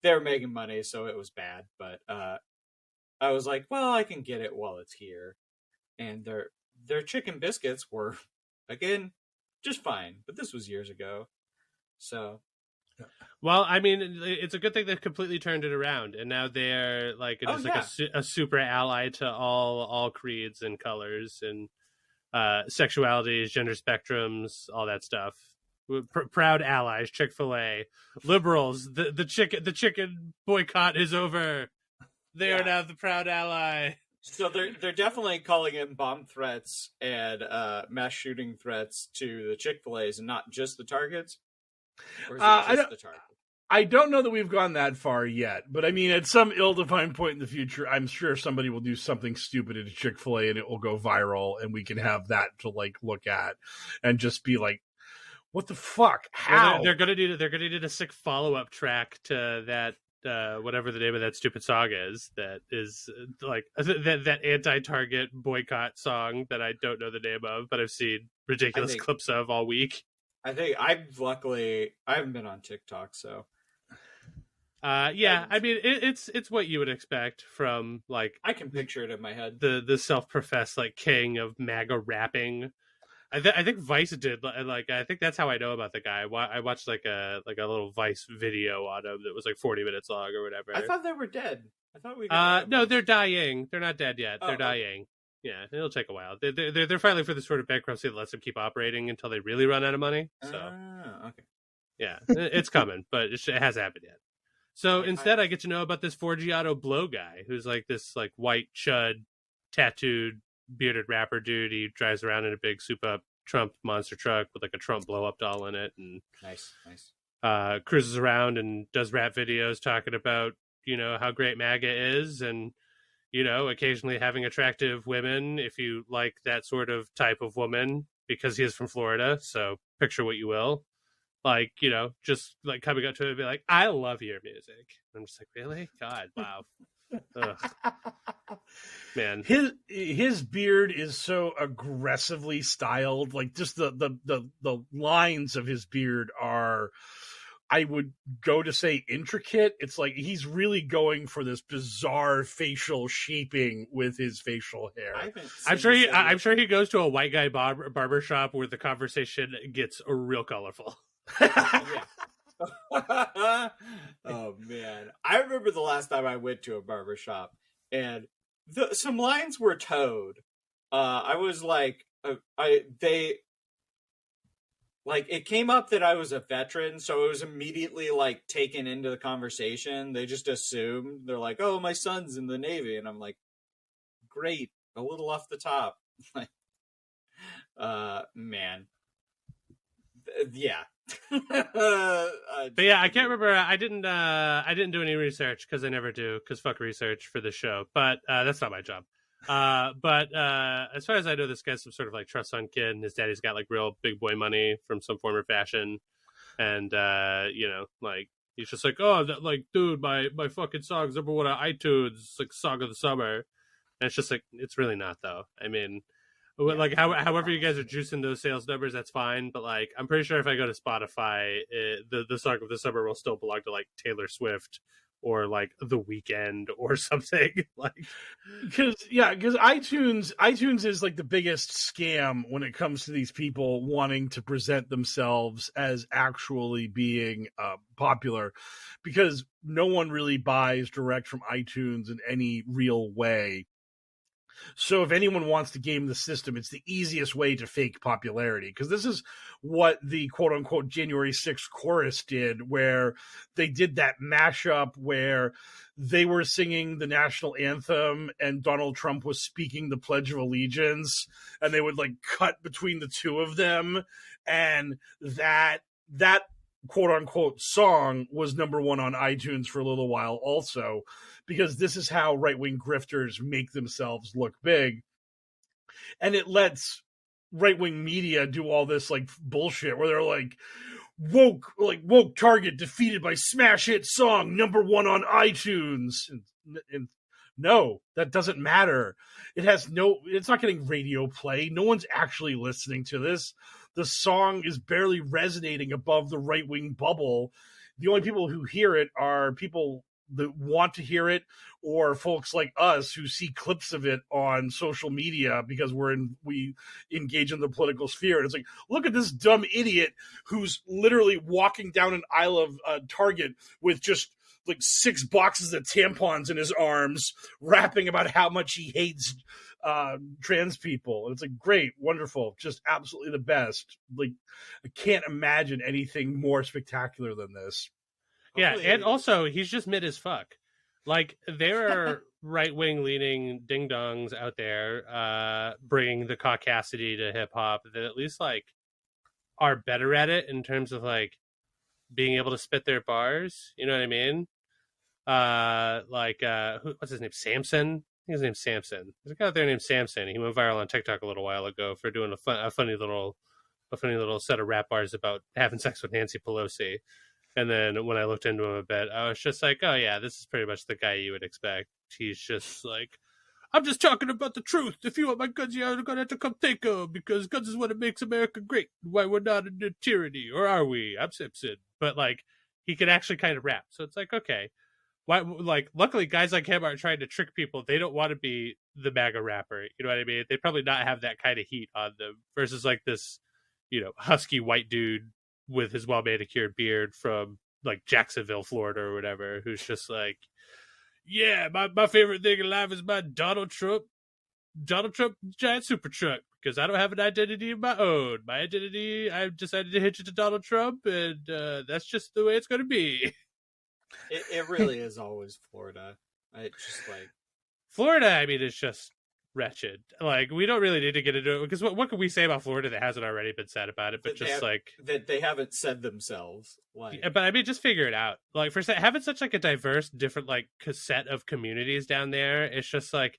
making money, so it was bad. But I was like, well, I can get it while it's here. And their chicken biscuits were, again, just fine. But this was years ago, so. Well, I mean, it's a good thing they've completely turned it around, and now they're like a super ally to all creeds and colors and sexualities, gender spectrums, all that stuff. Proud allies, Chick-fil-A. Liberals, the chicken boycott is over. They are now the proud ally. So they're definitely calling in bomb threats and mass shooting threats to the Chick-fil-A's and not just the Targets. Or is it just the Target? I don't know that we've gone that far yet, but I mean, at some ill-defined point in the future, I'm sure somebody will do something stupid at Chick-fil-A and it will go viral, and we can have that to like look at and just be like, "What the fuck? How?" Well, they're gonna need a sick follow-up track to that. Whatever the name of that stupid song is, that is like that anti-Target boycott song that I don't know the name of, but I've seen ridiculous clips of all week. I think I haven't been on TikTok, so yeah, I mean it's what you would expect from like I can picture it in my head. The self-professed like king of MAGA rapping. I think Vice did like I think that's how I know about the guy. I watched like a little Vice video on him that was like 40 minutes long or whatever. I thought they were dead. I thought we. No, they're dying. They're not dead yet. They're dying. Yeah, it'll take a while. They're filing for the sort of bankruptcy that lets them keep operating until they really run out of money. So, okay. Yeah, it's coming, but it hasn't happened yet. So instead, I get to know about this Forgiato Blow guy, who's like this like white chud, tattooed, bearded rapper dude. He drives around in a big souped up Trump monster truck with like a Trump blow up doll in it, and Nice. cruises around and does rap videos talking about, how great MAGA is, and, occasionally having attractive women if you like that sort of type of woman, because he is from Florida. So picture what you will. Like, just like coming up to him and be like, I love your music. And I'm just like, really? God, wow. Ugh. Man. His beard is so aggressively styled. Like, just the lines of his beard are, I would go to say, intricate. It's like he's really going for this bizarre facial shaping with his facial hair. I'm sure he goes to a white guy barber shop where the conversation gets real colorful. Oh man, I remember the last time I went to a barber shop and some lines were towed. I was like, it came up that I was a veteran, so it was immediately like taken into the conversation. They just assumed, they're like, "Oh, my son's in the Navy," and I'm like, "Great, a little off the top." Like, man, yeah. But yeah, I can't remember. I didn't do any research because I never do, because fuck research for this show. But that's not my job. But as far as I know, this guy's some sort of like trust fund kid, and his daddy's got like real big boy money from some form of fashion, and like he's just like, oh, that, like, dude, my fucking song's number one on iTunes. It's like song of the summer, and it's just like, it's really not though. I mean, like however you guys are juicing those sales numbers, that's fine. But like, I'm pretty sure if I go to Spotify, the song of the summer will still belong to like Taylor Swift or like The Weeknd or something. Like, because iTunes is like the biggest scam when it comes to these people wanting to present themselves as actually being popular, because no one really buys direct from iTunes in any real way. So if anyone wants to game the system, it's the easiest way to fake popularity, because this is what the quote-unquote January 6th chorus did, where they did that mashup where they were singing the national anthem and Donald Trump was speaking the Pledge of Allegiance, and they would like cut between the two of them, and that quote-unquote song was number one on iTunes for a little while also, because this is how right-wing grifters make themselves look big. And it lets right-wing media do all this like bullshit where they're like, woke Target defeated by smash hit song number one on iTunes. And no, that doesn't matter. It's not getting radio play. No one's actually listening to this. The song is barely resonating above the right-wing bubble. The only people who hear it are people that want to hear it, or folks like us who see clips of it on social media because we engage in the political sphere. And it's like, look at this dumb idiot who's literally walking down an aisle of Target with just like 6 boxes of tampons in his arms, rapping about how much he hates trans people. And it's like, great, wonderful, just absolutely the best. Like, I can't imagine anything more spectacular than this. Yeah, and also he's just mid as fuck. Like, there are right-wing leaning ding-dongs out there bringing the caucasity to hip-hop that at least like are better at it in terms of like being able to spit their bars. You know what I mean? What's his name? Samson? I think his name's Samson. There's a guy out there named Samson. He went viral on TikTok a little while ago for doing a funny little set of rap bars about having sex with Nancy Pelosi. And then when I looked into him a bit, I was just like, oh yeah, this is pretty much the guy you would expect. He's just like, I'm just talking about the truth. If you want my guns, you're going to have to come take them, because guns is what makes America great. Why we're not under tyranny, or are we? I'm Simpson. But like, he could actually kind of rap. So it's like, okay. Why? Like, luckily, guys like him aren't trying to trick people. They don't want to be the MAGA rapper. You know what I mean? They probably not have that kind of heat on them versus like this, husky white dude with his well manicured beard from like Jacksonville, Florida, or whatever, who's just like, yeah, my favorite thing in life is my Donald Trump giant super truck, because I don't have an identity of my own. My identity, I've decided to hitch it to Donald Trump, and that's just the way it's going to be. It really is always Florida. It's just like Florida. I mean, it's just wretched. Like, we don't really need to get into it, because what can we say about Florida that hasn't already been said about it? But just like that they haven't said themselves. Like, but I mean, just figure it out. Like, for having such like a diverse, different like set of communities down there, it's just like,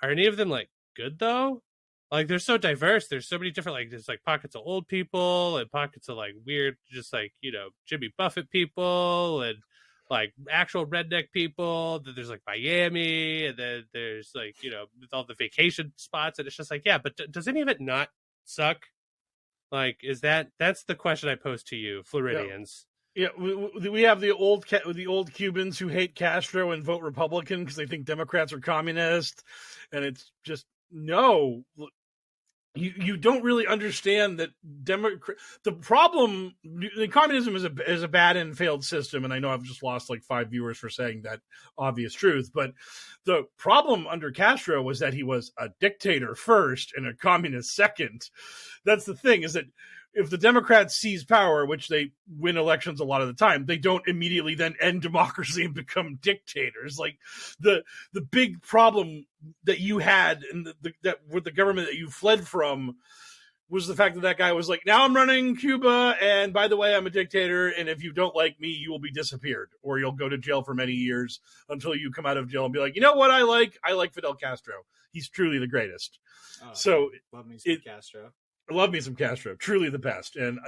are any of them like good though? Like, they're so diverse. There's so many different, like, there's like pockets of old people and pockets of like weird, just like, you know, Jimmy Buffett people and like actual redneck people. Then there's like Miami, and then there's like, you know, with all the vacation spots. And it's just like, yeah, but does any of it not suck? Like, that's the question I pose to you, Floridians. Yeah, we have the old Cubans who hate Castro and vote Republican because they think Democrats are communist, and it's just no. You don't really understand that the problem. Communism is a bad and failed system, and I know I've just lost like 5 viewers for saying that obvious truth. But the problem under Castro was that he was a dictator first and a communist second. That's the thing, is that if the Democrats seize power, which they win elections a lot of the time, they don't immediately then end democracy and become dictators. Like the big problem that you had and that with the government that you fled from was the fact that guy was like, now I'm running Cuba, and by the way, I'm a dictator, and if you don't like me, you will be disappeared, or you'll go to jail for many years until you come out of jail and be like, you know what I like Fidel Castro. He's truly the greatest. So love me some Castro. Love me some Castro, truly the best. And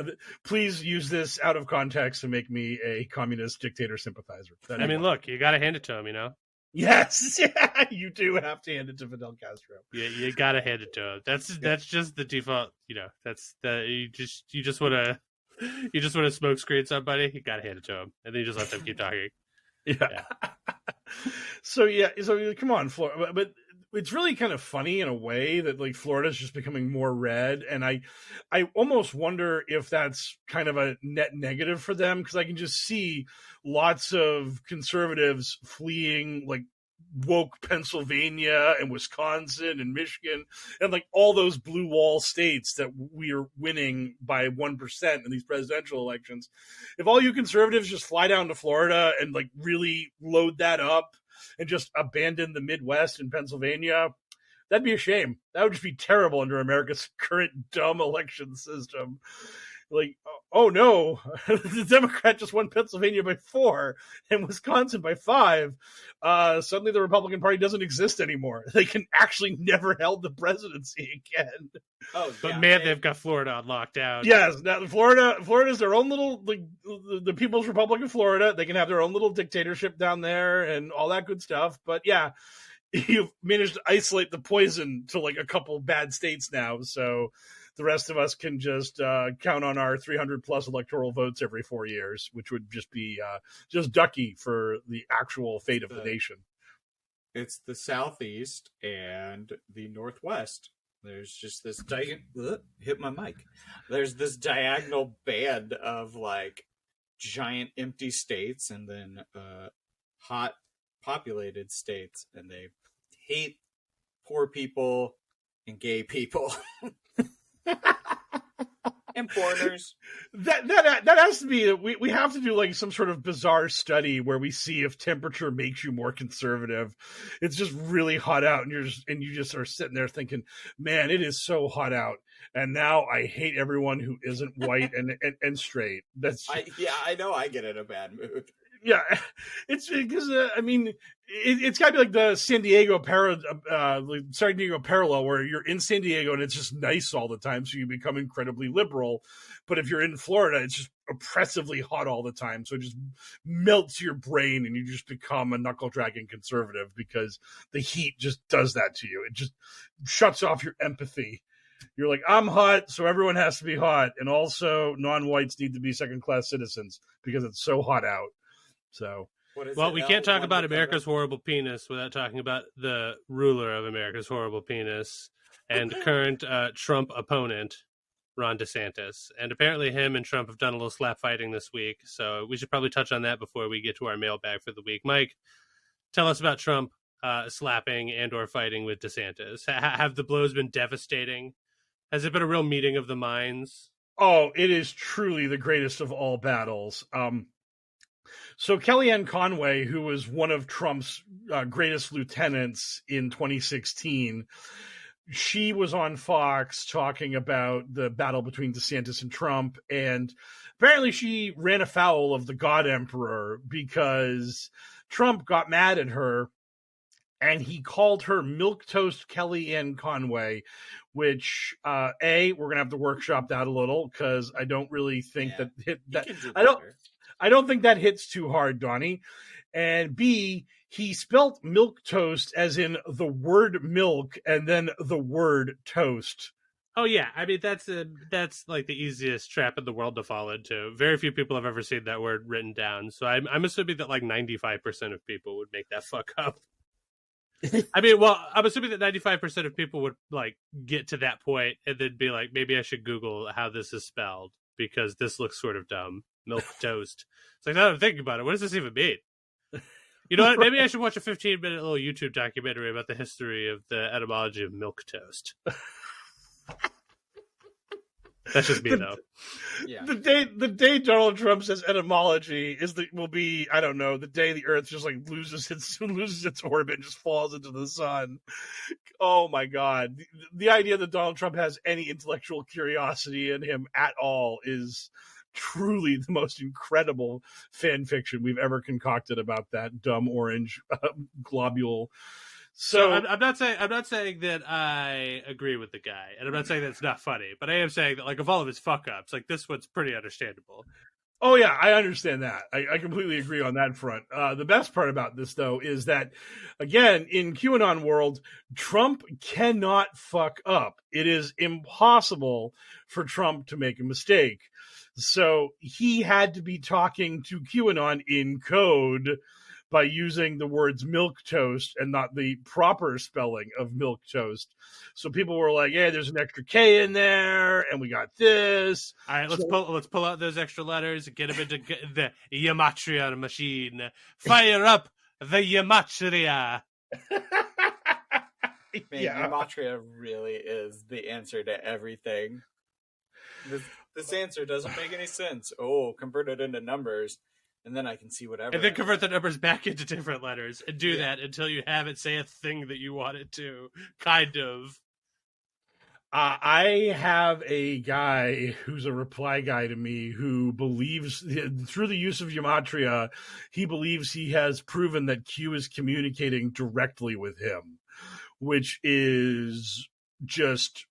please use this out of context to make me a communist dictator sympathizer. I mean, look, you got to hand it to him, you know? Yes, you do have to hand it to Fidel Castro. Yeah, you got to hand it to him. That's just the default, you know. That's you just want to smoke screen somebody, you got to hand it to him, and then you just let them keep talking. Yeah. So come on, Florida, but it's really kind of funny in a way that like Florida's just becoming more red, and I almost wonder if that's kind of a net negative for them, because I can just see lots of conservatives fleeing like woke Pennsylvania and Wisconsin and Michigan and like all those blue wall states that we are winning by 1% in these presidential elections. If all you conservatives just fly down to Florida and like really load that up and just abandon the Midwest and Pennsylvania, that'd be a shame. That would just be terrible under America's current dumb election system. Like, oh no, the Democrat just won Pennsylvania by 4 and Wisconsin by 5. Suddenly the Republican Party doesn't exist anymore. They can actually never held the presidency again. Oh, but man, they've got Florida on lockdown. Yes, now Florida's their own little, like, the People's Republic of Florida. They can have their own little dictatorship down there and all that good stuff. But yeah, you've managed to isolate the poison to like a couple bad states now, so the rest of us can just count on our 300 plus electoral votes every 4 years, which would just be just ducky for the actual fate of the nation. It's the Southeast and the Northwest. There's just this hit my mic. There's this diagonal band of like giant empty states, and then hot populated states, and they hate poor people and gay people. And foreigners. That has to be, we have to do like some sort of bizarre study where we see if temperature makes you more conservative. It's just really hot out, and you just are sitting there thinking, man, it is so hot out, and now I hate everyone who isn't white and straight. I know I get in a bad mood. Yeah, it's because I mean, it's got to be like the San Diego parallel, where you're in San Diego and it's just nice all the time, so you become incredibly liberal. But if you're in Florida, it's just oppressively hot all the time, so it just melts your brain, and you just become a knuckle dragging conservative because the heat just does that to you. It just shuts off your empathy. You're like, I'm hot, so everyone has to be hot, and also non-whites need to be second-class citizens because it's so hot out. So, well, we can't talk about America's horrible penis without talking about the ruler of America's horrible penis and current Trump opponent, Ron DeSantis. And apparently him and Trump have done a little slap fighting this week, so we should probably touch on that before we get to our mailbag for the week. Mike, tell us about Trump slapping and or fighting with DeSantis. Have the blows been devastating? Has it been a real meeting of the minds? Oh, it is truly the greatest of all battles. So Kellyanne Conway, who was one of Trump's greatest lieutenants in 2016, she was on Fox talking about the battle between DeSantis and Trump, and apparently she ran afoul of the God Emperor because Trump got mad at her and he called her Milquetoast Kellyanne Conway, which we're gonna have to workshop that a little because I don't really think I don't think that hits too hard, Donnie. And B, he spelt milquetoast as in the word milk and then the word toast. Oh yeah, I mean that's like the easiest trap in the world to fall into. Very few people have ever seen that word written down, so I'm assuming that like 95% of people would make that fuck up. I mean, well, I'm assuming that 95% of people would like get to that point and then be like, maybe I should Google how this is spelled because this looks sort of dumb. Milk toast. It's like, now that I'm thinking about it, what does this even mean? You know what? Maybe I should watch a 15-minute little YouTube documentary about the history of the etymology of milk toast. That's just me, though. Yeah. The day Donald Trump says etymology will be, I don't know, the day the Earth just like loses its orbit and just falls into the sun. Oh my God! The idea that Donald Trump has any intellectual curiosity in him at all is truly the most incredible fan fiction we've ever concocted about that dumb orange globule. So I'm not saying that I agree with the guy, and I'm not saying that it's not funny, but I am saying that like of all of his fuck ups, like this one's pretty understandable. Oh yeah, I understand that. I completely agree on that front. The best part about this though is that, again, in QAnon world, Trump cannot fuck up. It is impossible for Trump to make a mistake. So he had to be talking to QAnon in code by using the words milk toast and not the proper spelling of milk toast. So people were like, "Yeah, there's an extra K in there, and we got this." All right, let's pull out those extra letters and get them into the gematria machine. Fire up the gematria. Man, gematria really is the answer to everything. This answer doesn't make any sense. Oh, convert it into numbers, and then I can see whatever. And then convert the numbers back into different letters, and do that until you have it say a thing that you want it to. Kind of. I have a guy who's a reply guy to me who believes, through the use of gematria, he believes he has proven that Q is communicating directly with him, which is just...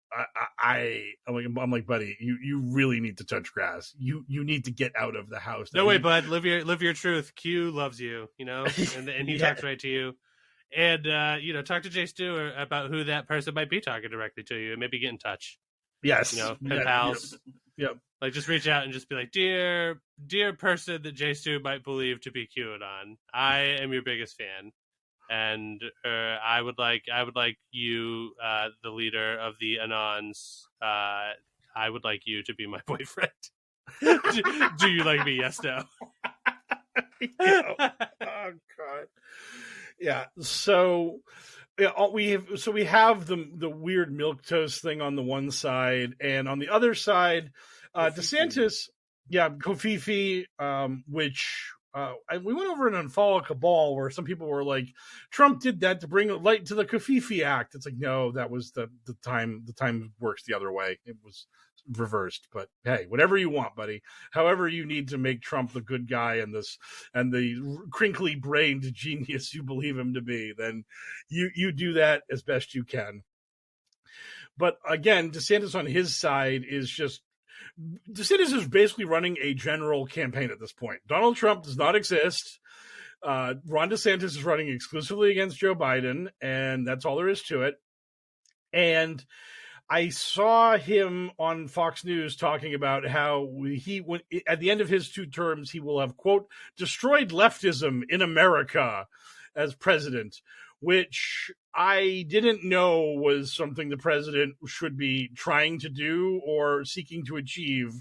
I'm like, buddy, you really need to touch grass. You need to get out of the house. No way, bud. Live your truth. Q loves you, and he talks right to you. And talk to Jay Stu about who that person might be talking directly to you, and maybe get in touch. Yes, pen pals. Yep. Like just reach out and just be like, dear person that Jay Stu might believe to be QAnon, I am your biggest fan. And I would like you, the leader of the Anons. I would like you to be my boyfriend. do you like me? Yes, no. Oh God. Yeah. So we have the weird milquetoast thing on the one side, and on the other side, DeSantis, Kofifi, which. We went over an Unfollow Cabal where some people were like, Trump did that to bring light to the Kofifi Act. It's like, no, that was the time. The time works the other way. It was reversed. But hey, whatever you want, buddy. However you need to make Trump the good guy and the crinkly brained genius you believe him to be, then you do that as best you can. But again, DeSantis on his side is just. DeSantis is basically running a general campaign at this point. Donald Trump does not exist. Ron DeSantis is running exclusively against Joe Biden, and that's all there is to it. And I saw him on Fox News talking about how at the end of his 2 terms, he will have, quote, destroyed leftism in America as president, which I didn't know was something the president should be trying to do or seeking to achieve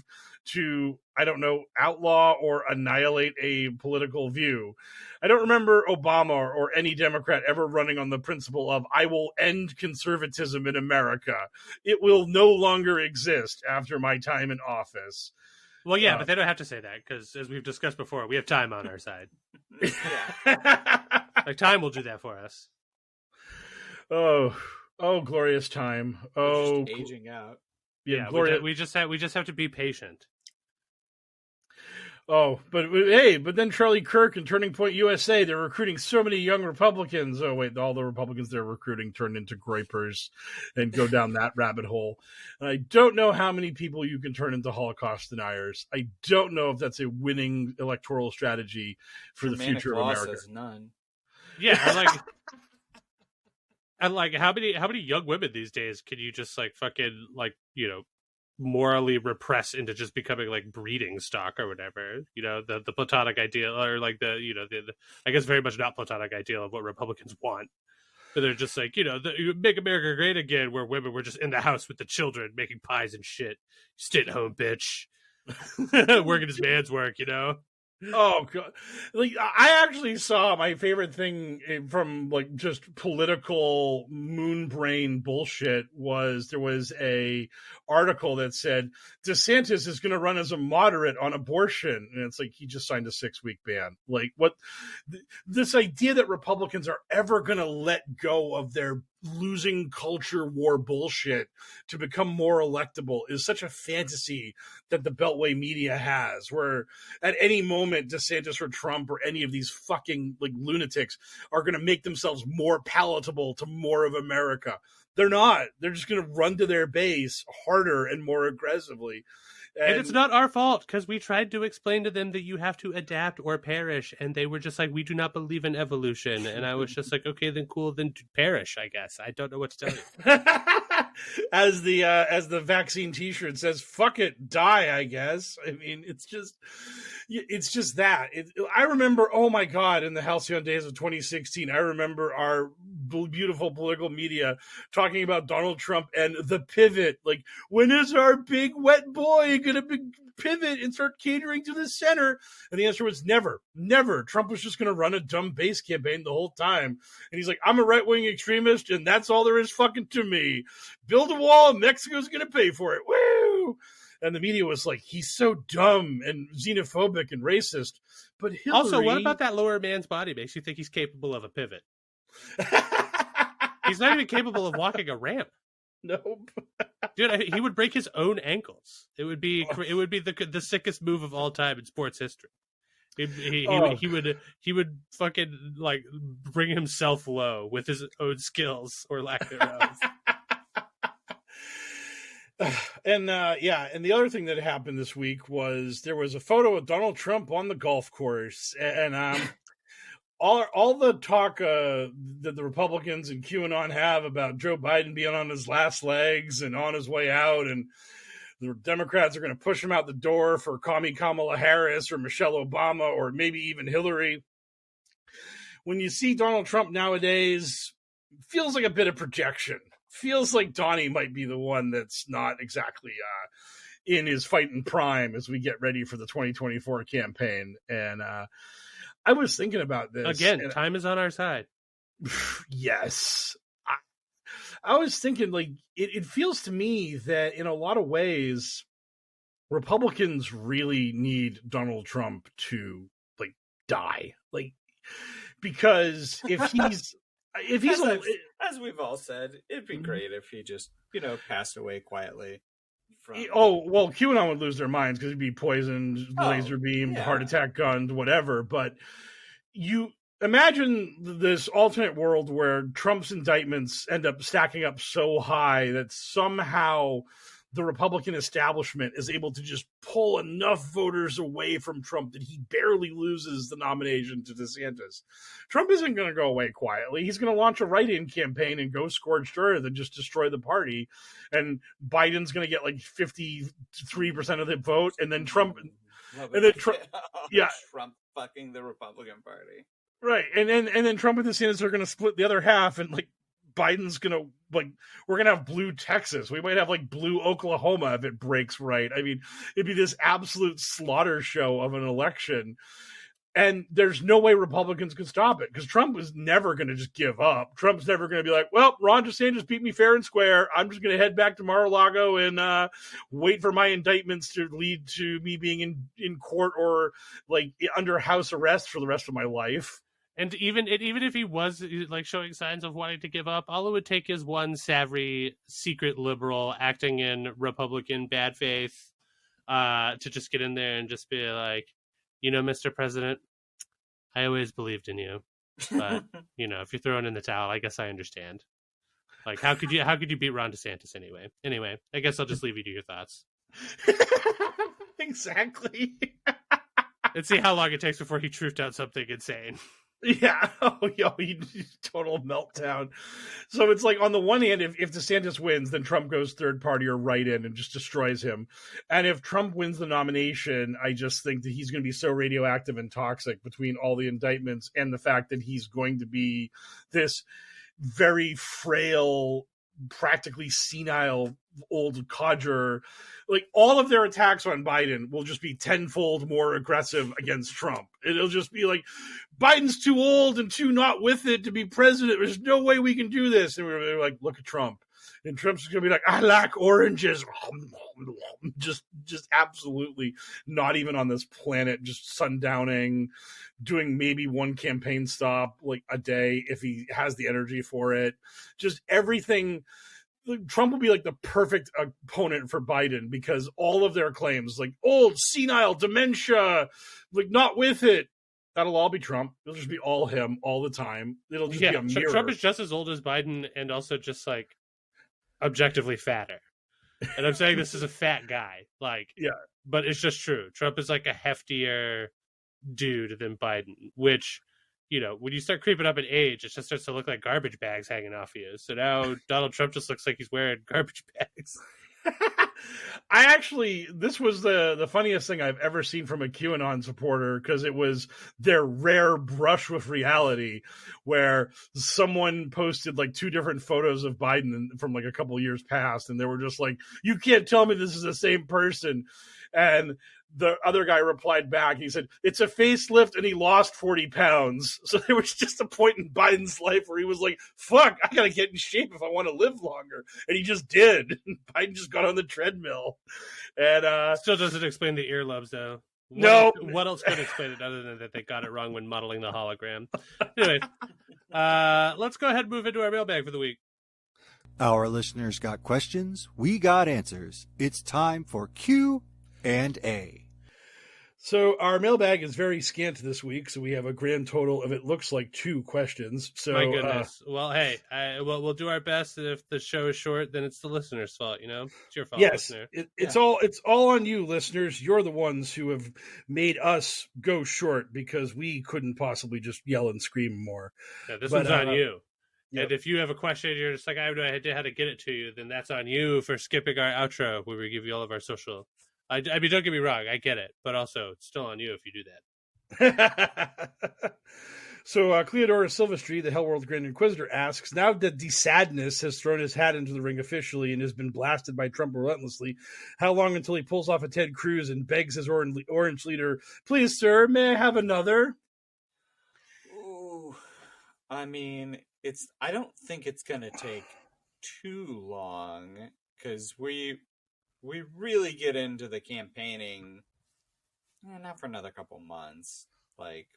to, I don't know, outlaw or annihilate a political view. I don't remember Obama or any Democrat ever running on the principle of, I will end conservatism in America. It will no longer exist after my time in office. Well, yeah, but they don't have to say that because, as we've discussed before, we have time on our side. Like, time will do that for us. Oh, glorious time. Oh, We're just aging out. yeah, we just have to be patient. Oh, but hey, but then Charlie Kirk and Turning Point USA, they're recruiting so many young Republicans. Oh, wait, all the Republicans they're recruiting turn into gripers and go down that rabbit hole. And I don't know how many people you can turn into Holocaust deniers. I don't know if that's a winning electoral strategy for the future of America. Says none. Yeah, and like how many young women these days can you just like fucking like, you know, morally repress into just becoming like breeding stock or whatever, you know, the platonic ideal, or like the, you know, the I guess very much not platonic ideal of what Republicans want, but they're just like, you know, make America great again, where women were just in the house with the children making pies and shit, stay at home bitch. Working his man's work, you know. Oh god! Like, I actually saw my favorite thing from like just political moon brain bullshit was there was a article that said DeSantis is going to run as a moderate on abortion, and it's like he just signed a 6-week ban. Like, what? This idea that Republicans are ever going to let go of their losing culture war bullshit to become more electable is such a fantasy that the Beltway media has, where at any moment DeSantis or Trump or any of these fucking like lunatics are going to make themselves more palatable to more of America. They're not. They're just going to run to their base harder and more aggressively. And it's not our fault, because we tried to explain to them that you have to adapt or perish, and they were just like, we do not believe in evolution. And I was just like, okay, then cool, then perish, I guess. I don't know what to tell you. As the vaccine T-shirt says, "Fuck it, die." I guess. I mean, it's just that. I remember, oh my god, in the halcyon days of 2016, I remember our beautiful political media talking about Donald Trump and the pivot. Like, when is our big wet boy going to pivot and start catering to the center? And the answer was never. Trump was just going to run a dumb base campaign the whole time. And he's like, I'm a right-wing extremist, and that's all there is fucking to me. Build a wall, and Mexico's going to pay for it. Woo! And the media was like, he's so dumb and xenophobic and racist. But Hillary... Also, what about that lower man's body makes you think he's capable of a pivot? He's not even capable of walking a ramp. Nope. Dude, he would break his own ankles. It would be the sickest move of all time in sports history. He would fucking like bring himself low with his own skills or lack thereof. And and the other thing that happened this week was there was a photo of Donald Trump on the golf course, and all the talk that the Republicans and QAnon have about Joe Biden being on his last legs and on his way out, and the Democrats are going to push him out the door for commie Kamala Harris or Michelle Obama or maybe even Hillary. When you see Donald Trump nowadays, feels like a bit of projection. Feels like Donnie might be the one that's not exactly in his fighting prime as we get ready for the 2024 campaign. And I was thinking about this. Again, time is on our side. Yes. I was thinking, like, it feels to me that in a lot of ways, Republicans really need Donald Trump to, like, die. Like, because if he's... as we've all said, it'd be great if he just, you know, passed away quietly. QAnon would lose their minds because he'd be poisoned, laser beamed, heart attack gunned, whatever. But you imagine this alternate world where Trump's indictments end up stacking up so high that somehow the Republican establishment is able to just pull enough voters away from Trump that he barely loses the nomination to DeSantis. Trump isn't going to go away quietly. He's going to launch a write-in campaign and go scorched earth and just destroy the party. And Biden's going to get like 53% of the vote, and then Trump, Trump fucking the Republican Party, right? And then Trump and DeSantis are going to split the other half, and like Biden's gonna, like, we're gonna have blue Texas. We might have like blue Oklahoma if it breaks right. I mean, it'd be this absolute slaughter show of an election. And there's no way Republicans could stop it because Trump is never going to just give up. Trump's never going to be like, well, Ron DeSantis beat me fair and square. I'm just going to head back to Mar-a-Lago and wait for my indictments to lead to me being in court or like under house arrest for the rest of my life. And even if he was like showing signs of wanting to give up, all it would take is one savvy secret liberal acting in Republican bad faith to just get in there and just be like, Mr. President, I always believed in you, but if you're throwing in the towel, I guess I understand. Like, how could you beat Ron DeSantis anyway? Anyway, I guess I'll just leave you to your thoughts. Exactly. And see how long it takes before he truthed out something insane. Yeah. Total meltdown. So it's like, on the one hand, if DeSantis wins, then Trump goes third party or write-in and just destroys him. And if Trump wins the nomination, I just think that he's going to be so radioactive and toxic between all the indictments and the fact that he's going to be this very frail, practically senile old codger. Like, all of their attacks on Biden will just be tenfold more aggressive against Trump. It'll just be like, Biden's too old and too not with it to be president. There's no way we can do this. And we're like, look at Trump. And Trump's going to be like, I like oranges. Just absolutely not even on this planet, just sundowning, doing maybe one campaign stop like a day if he has the energy for it. Just everything. Trump will be like the perfect opponent for Biden because all of their claims, like old, senile, dementia, like not with it, that'll all be Trump. It'll just be all him all the time. It'll just be a mirror. Trump is just as old as Biden and also just like objectively fatter. And I'm saying this is a fat guy. Like, yeah, but it's just true. Trump is like a heftier dude than Biden, which, when you start creeping up in age, it just starts to look like garbage bags hanging off you. So now Donald Trump just looks like he's wearing garbage bags. This was the funniest thing I've ever seen from a QAnon supporter, because it was their rare brush with reality, where someone posted like two different photos of Biden from like a couple years past, and they were just like, you can't tell me this is the same person. And the other guy replied back. He said, it's a facelift and he lost 40 pounds. So there was just a point in Biden's life where he was like, fuck, I got to get in shape if I want to live longer. And he just did. Biden just got on the treadmill. And still doesn't explain the earlobes, though. What else could explain it other than that they got it wrong when modeling the hologram? Anyway, let's go ahead and move into our mailbag for the week. Our listeners got questions. We got answers. It's time for Q&A. So our mailbag is very scant this week, so we have a grand total of, it looks like, 2 questions. So, my goodness. Well, hey, we'll do our best. And if the show is short, then it's the listener's fault. It's your fault. Yes, listener. It's all on you, listeners. You're the ones who have made us go short because we couldn't possibly just yell and scream more. Yeah, this one's on you. Yep. And if you have a question, you're just like, I have no idea how to get it to you, then that's on you for skipping our outro where we give you all of our social. I mean, don't get me wrong, I get it, but also it's still on you if you do that. So Cleodora Silvestri, the HellwQrld Grand Inquisitor, asks, now that the Sadness has thrown his hat into the ring officially and has been blasted by Trump relentlessly, how long until he pulls off a Ted Cruz and begs his orange leader, please, sir, may I have another? Ooh, I mean, I don't think it's going to take too long, because we really get into the campaigning, not for another couple months, like,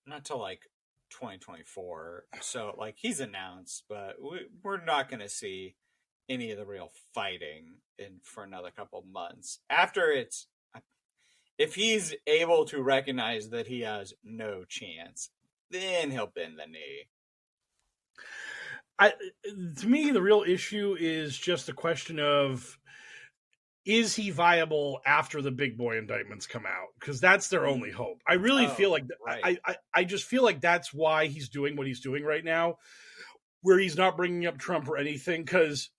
not till like 2024. So like, he's announced, but we're not going to see any of the real fighting for another couple months. If he's able to recognize that he has no chance, then he'll bend the knee. To me, the real issue is just a question of, is he viable after the big boy indictments come out? Because that's their only hope. I really feel like, right. I just feel like that's why he's doing what he's doing right now, where he's not bringing up Trump or anything. Because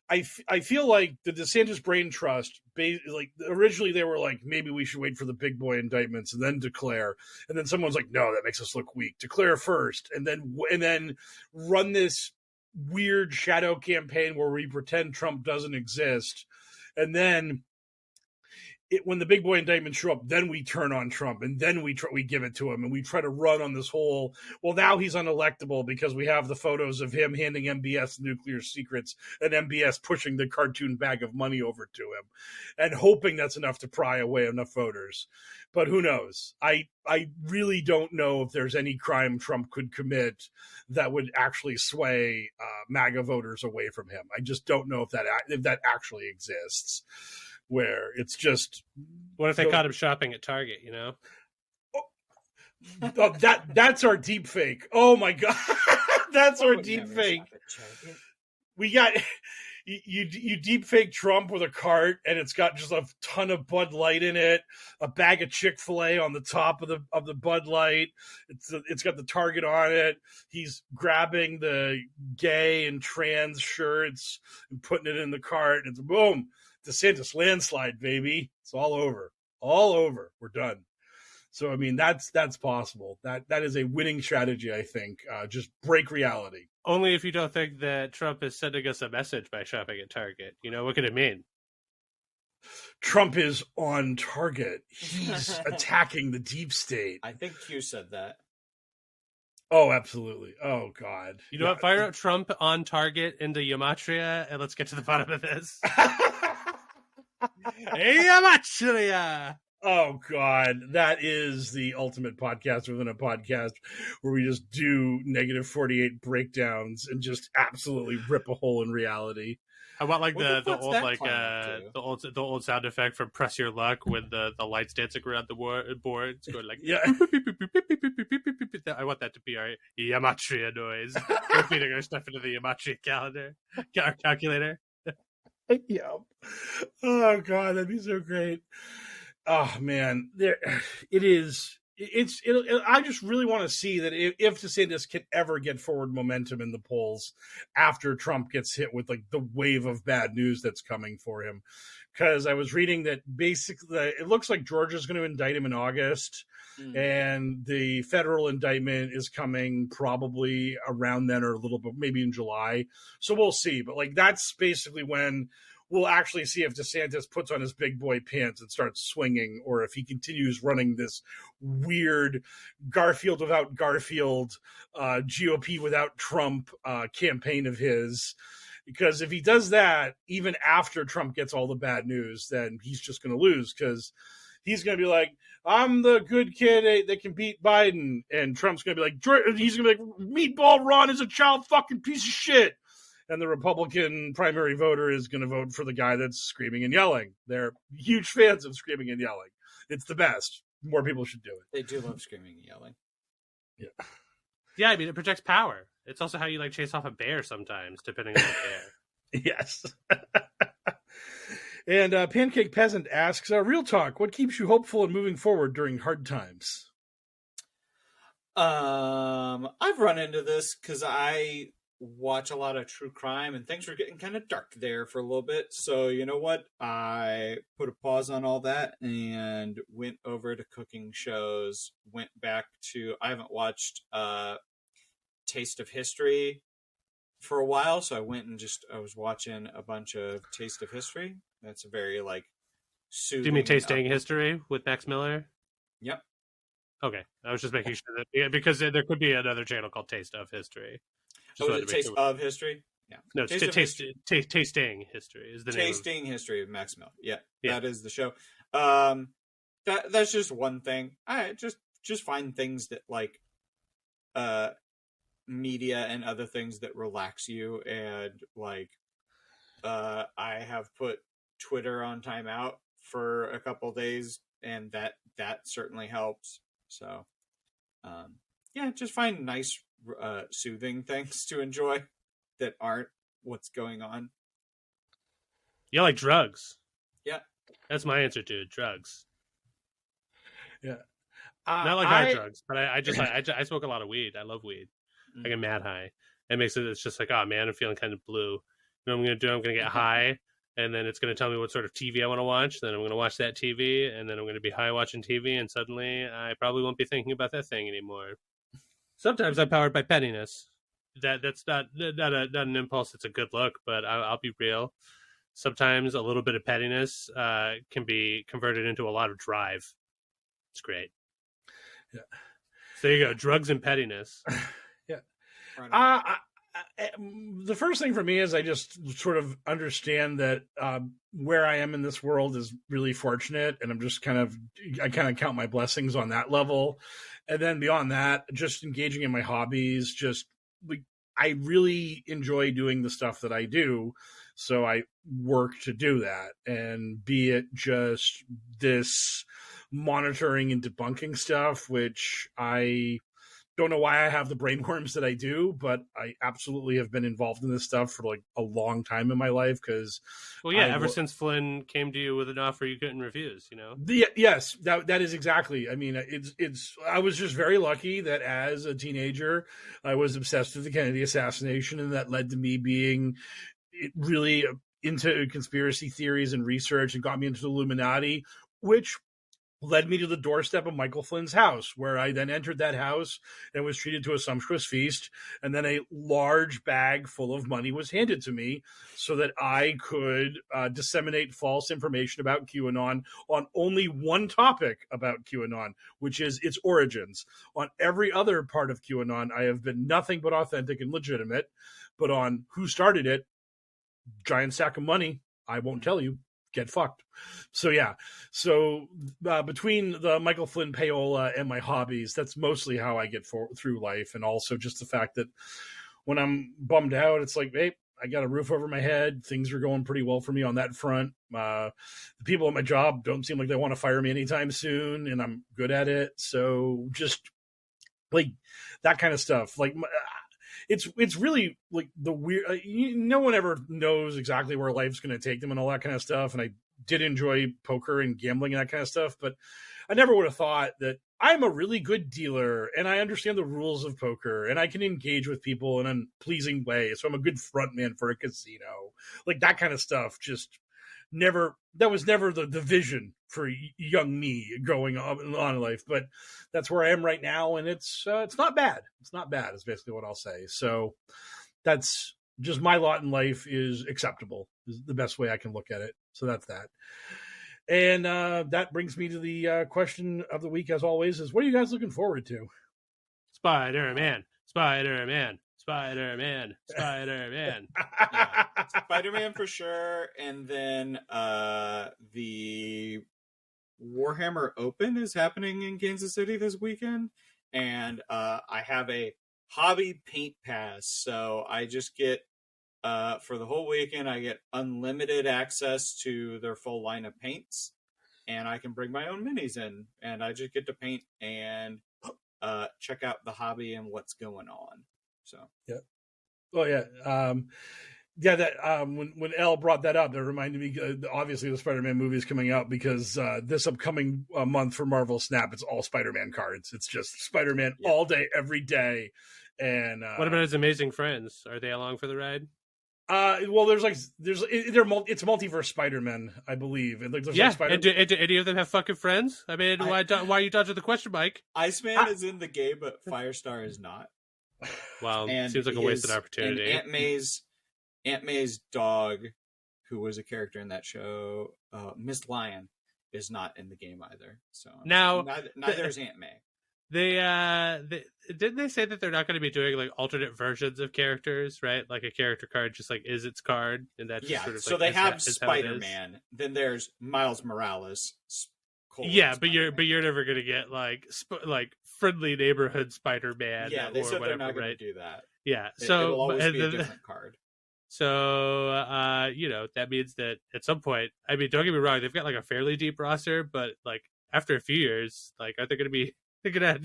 I feel like the DeSantis Brain Trust, like originally they were like, maybe we should wait for the big boy indictments and then declare. And then someone's like, no, that makes us look weak. Declare first, and then run this weird shadow campaign where we pretend Trump doesn't exist. And then when the big boy indictments show up, then we turn on Trump, and then we give it to him, and we try to run on this whole, well, now he's unelectable because we have the photos of him handing MBS nuclear secrets and MBS pushing the cartoon bag of money over to him and hoping that's enough to pry away enough voters. But who knows? I really don't know if there's any crime Trump could commit that would actually sway MAGA voters away from him. I just don't know if that actually exists. Where it's just, what if they caught him shopping at Target? You know, that's our deep fake. Oh my god, that's our deep fake. We got you deep fake Trump with a cart, and it's got just a ton of Bud Light in it, a bag of Chick-Fil-A on the top of the Bud Light. It's got the Target on it. He's grabbing the gay and trans shirts and putting it in the cart, and it's boom. DeSantis landslide, baby. It's all over. We're done. So, I mean, that's possible. That is a winning strategy, I think. Just break reality. Only if you don't think that Trump is sending us a message by shopping at Target. You know, what could it mean? Trump is on target. He's attacking the deep state. I think Q said that. Oh, absolutely. Oh, God. You know what? Fire up Trump on target into Gematria, and let's get to the bottom of this. Gematria! Oh, God. That is the ultimate podcast within a podcast where we just do negative 48 breakdowns and just absolutely rip a hole in reality. I want like the old sound effect from Press Your Luck when the lights dancing around the boards going like I want that to be our Gematria noise. We're feeding our stuff into the Gematria calculator. Yeah. Oh God, that'd be so great. Oh man, it is. I just really want to see that if DeSantis can ever get forward momentum in the polls after Trump gets hit with like the wave of bad news that's coming for him. Because I was reading that basically it looks like Georgia's going to indict him in August, and the federal indictment is coming probably around then or a little bit, maybe in July. So we'll see. But like that's basically when we'll actually see if DeSantis puts on his big boy pants and starts swinging, or if he continues running this weird Garfield without Garfield, GOP without Trump campaign of his. Because if he does that, even after Trump gets all the bad news, then he's just going to lose because he's going to be like, I'm the good kid that can beat Biden. And Trump's going to be like, he's going to be like, Meatball Ron is a child fucking piece of shit. And the Republican primary voter is going to vote for the guy that's screaming and yelling. They're huge fans of screaming and yelling. It's the best. More people should do it. They do love screaming and yelling. Yeah. Yeah, I mean, it projects power. It's also how you like chase off a bear sometimes, depending on the bear. Yes. And Pancake Peasant asks, real talk, what keeps you hopeful and moving forward during hard times? I've run into this because I watch a lot of true crime and things were getting kind of dark there for a little bit. So you know what? I put a pause on all that and went over to cooking shows, went back to, I haven't watched Taste of History for a while. So I went and I was watching a bunch of Taste of History. That's a very like soothing. Do you mean Tasting History with Max Miller? Yep. Okay. I was just making sure that, because there could be another channel called Taste of History. Oh, is it Taste of History? Yeah. No, it's Tasting History is the name. Tasting History of Max Miller. Yeah, that is the show. That's just one thing. I just find things that like media and other things that relax you, and like I have put Twitter on timeout for a couple of days, and that certainly helps. So just find nice soothing things to enjoy that aren't what's going on. Yeah, like drugs. Yeah, that's my answer to it. Drugs. Yeah, not like hard drugs, but I smoke a lot of weed. I love weed. I get mad high. It makes it. It's just like, oh man, I'm feeling kind of blue. You know what I'm gonna do? I'm gonna get high, and then it's gonna tell me what sort of TV I want to watch. Then I'm gonna watch that TV, and then I'm gonna be high watching TV, and suddenly I probably won't be thinking about that thing anymore. Sometimes I'm powered by pettiness. That's not an impulse. It's a good look, but I'll be real. sometimes a little bit of pettiness can be converted into a lot of drive. It's great. Yeah. So there you go, drugs and pettiness. Yeah. The first thing for me is I just sort of understand that where I am in this world is really fortunate, and I kind of count my blessings on that level. And then beyond that, just engaging in my hobbies, just like I really enjoy doing the stuff that I do. So I work to do that, and be it just this monitoring and debunking stuff, which I don't know why I have the brainworms that I do, but I absolutely have been involved in this stuff for like a long time in my life. Because, ever since Flynn came to you with an offer you couldn't refuse, Yes, that is exactly. I mean, it's. I was just very lucky that as a teenager, I was obsessed with the Kennedy assassination, and that led to me being really into conspiracy theories and research, and got me into the Illuminati, which led me to the doorstep of Michael Flynn's house, where I then entered that house and was treated to a sumptuous feast. And then a large bag full of money was handed to me so that I could disseminate false information about QAnon on only one topic about QAnon, which is its origins. On every other part of QAnon, I have been nothing but authentic and legitimate. But on who started it, giant sack of money, I won't tell you. Get fucked. So yeah. So between the Michael Flynn payola and my hobbies, that's mostly how I get through life. And also just the fact that when I'm bummed out, it's like, hey, I got a roof over my head. Things are going pretty well for me on that front. The people at my job don't seem like they want to fire me anytime soon, and I'm good at it. So just like that kind of stuff. Like it's really like the weird. No one ever knows exactly where life's going to take them and all that kind of stuff. And I did enjoy poker and gambling and that kind of stuff, but I never would have thought that I'm a really good dealer and I understand the rules of poker and I can engage with people in a pleasing way. So I'm a good front man for a casino, like that kind of stuff. Just never. That was never the vision for young me going on in life, but that's where I am right now. And it's not bad. It's not bad is basically what I'll say. So that's just my lot in life is acceptable is the best way I can look at it. So that's that. And that brings me to the question of the week, as always, is what are you guys looking forward to? Spider-Man, Spider-Man, Spider-Man, Spider-Man. Yeah. Spider-Man for sure. And then the Warhammer Open is happening in Kansas City this weekend. And I have a hobby paint pass. So I just get, for the whole weekend, I get unlimited access to their full line of paints. And I can bring my own minis in. And I just get to paint and check out the hobby and what's going on. So yeah, well yeah, yeah. That when Elle brought that up, that reminded me. Obviously, the Spider-Man movie is coming out because this upcoming month for Marvel Snap, it's all Spider-Man cards. It's just Spider-Man all day, every day. And what about his amazing friends? Are they along for the ride? Well, it's multiverse Spider-Man, I believe. And like, yeah, and do any of them have fucking friends? I mean, why are you dodging the question, Mike? Iceman is in the game, but Firestar is not. Well, seems like a wasted opportunity. And Aunt May's dog, who was a character in that show, Miss Lion, is not in the game either. So now neither is Aunt May. They didn't they say that they're not going to be doing like alternate versions of characters, right? Like a character card just like is its card, and that's yeah. Sort of so like, they have Spider-Man. Then there's Miles Morales. Yeah, but you're never going to get like friendly neighborhood Spider-Man. Yeah, they said whatever, they're not going right? to do that. Yeah, it'll always be a different card. So that means that at some point, I mean, don't get me wrong, they've got like a fairly deep roster, but like after a few years, like are they going to be? They're gonna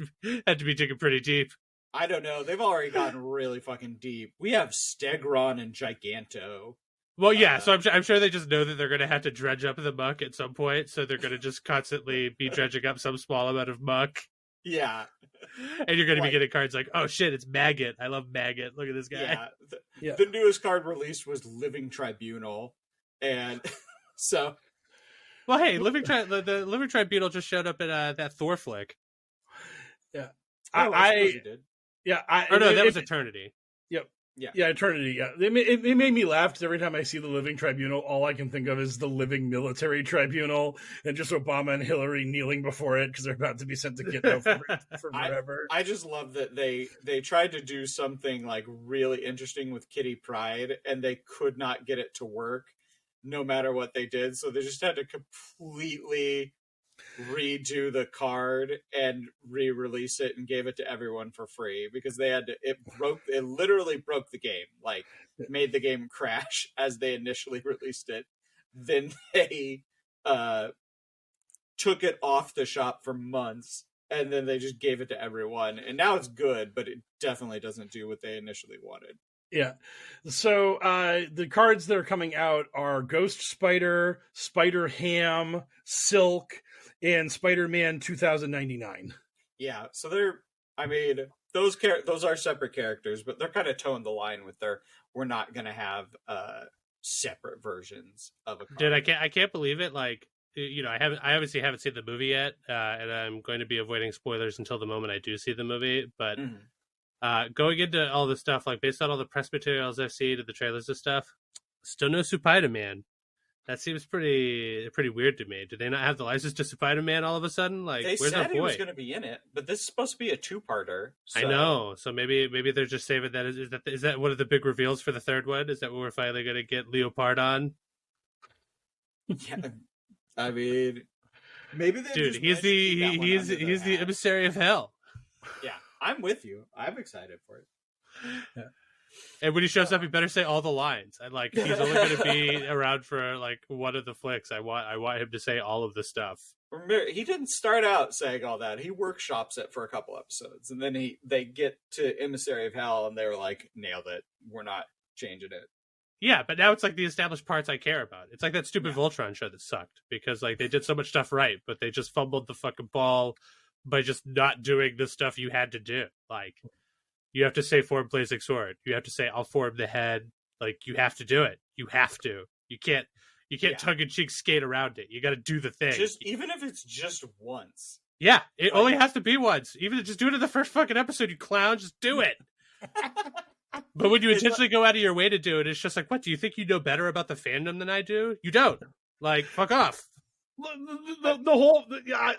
have to be digging pretty deep. I don't know. They've already gotten really fucking deep. We have Stegron and Giganto. Well, yeah. So I'm sure they just know that they're gonna have to dredge up the muck at some point. So they're gonna just constantly be dredging up some small amount of muck. Yeah. And you're gonna be getting cards like, oh shit, it's Maggot. I love Maggot. Look at this guy. Yeah. The newest card released was Living Tribunal, and so. Well, hey, the Living Tribunal just showed up in that Thor flick. Yeah, I did. Yeah, that was Eternity. Yep. Yeah, Eternity. Yeah, it made me laugh because every time I see the Living Tribunal, all I can think of is the Living Military Tribunal and just Obama and Hillary kneeling before it because they're about to be sent to Gitmo for forever. I just love that they tried to do something like really interesting with Kitty Pryde, and they could not get it to work, no matter what they did. So they just had to completely redo the card and re-release it and gave it to everyone for free because they had to. It literally broke the game, like made the game crash as they initially released it. Then they took it off the shop for months, and then they just gave it to everyone, and now it's good, but it definitely doesn't do what they initially wanted. Yeah. So the cards that are coming out are Ghost Spider, Spider Ham, Silk, and Spider-Man 2099. Yeah, so those are separate characters, but they're kind of toeing the line with we're not going to have separate versions of a card. Dude, I can't believe it. Like, I obviously haven't seen the movie yet, and I'm going to be avoiding spoilers until the moment I do see the movie. But going into all the stuff, like based on all the press materials I've seen and the trailers and stuff, still no Spider-Man. That seems pretty weird to me. Do they not have the license to Spider-Man all of a sudden? Like, they where's said our boy? He was going to be in it, but this is supposed to be a two-parter. So. I know. So maybe they're just saving that. Is that one of the big reveals for the third one? Is that what we're finally going to get Leopard on? Yeah, I mean, maybe they. Dude, he's the emissary of hell. Yeah, I'm with you. I'm excited for it. Yeah. And when he shows up, he better say all the lines. And like, he's only going to be around for like one of the flicks. I want him to say all of the stuff. Remember, he didn't start out saying all that. He workshops it for a couple episodes, and then they get to Emissary of Hell, and they were like, "Nailed it. We're not changing it." Yeah, but now it's like the established parts I care about. It's like that stupid Voltron show that sucked because like they did so much stuff right, but they just fumbled the fucking ball by just not doing the stuff you had to do. Like, you have to say form blazing sword. You have to say I'll form the head. Like, you have to do it. You have to. You can't tongue in cheek skate around it. You got to do the thing. Even if it's just once. Yeah, it only has to be once. Even just do it in the first fucking episode, you clown. Just do it. But when you intentionally go out of your way to do it, it's just like, what? Do you think you know better about the fandom than I do? You don't. Like, fuck off. The whole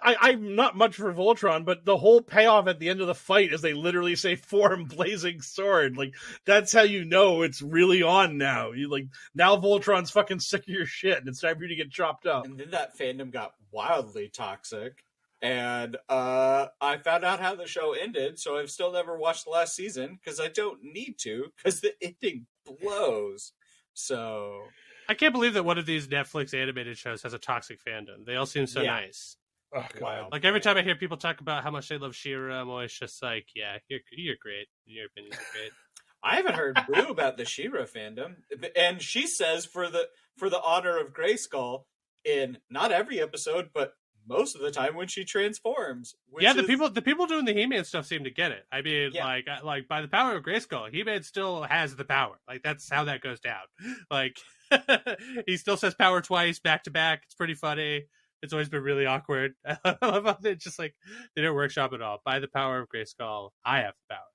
I'm not much for Voltron, but the whole payoff at the end of the fight is they literally say form blazing sword. Like, that's how you know it's really on now. You like, now Voltron's fucking sick of your shit and it's time for you to get chopped up. And then that fandom got wildly toxic, and I found out how the show ended, so I've still never watched the last season because I don't need to, because the ending blows. So I can't believe that one of these Netflix animated shows has a toxic fandom. They all seem so nice. Oh, God. Like, every time I hear people talk about how much they love She-Ra, I'm always just like, yeah, you're great. Your opinions are great. I haven't heard Brew about the She-Ra fandom, and she says for the honor of Grayskull in not every episode, but most of the time when she transforms. The people doing the He-Man stuff seem to get it. I mean, like by the power of Grayskull, He-Man still has the power. Like, that's how that goes down. Like, he still says power twice back to back. It's pretty funny. It's always been really awkward. I love how they just like they didn't workshop it all. By the power of Grayskull, I have the power.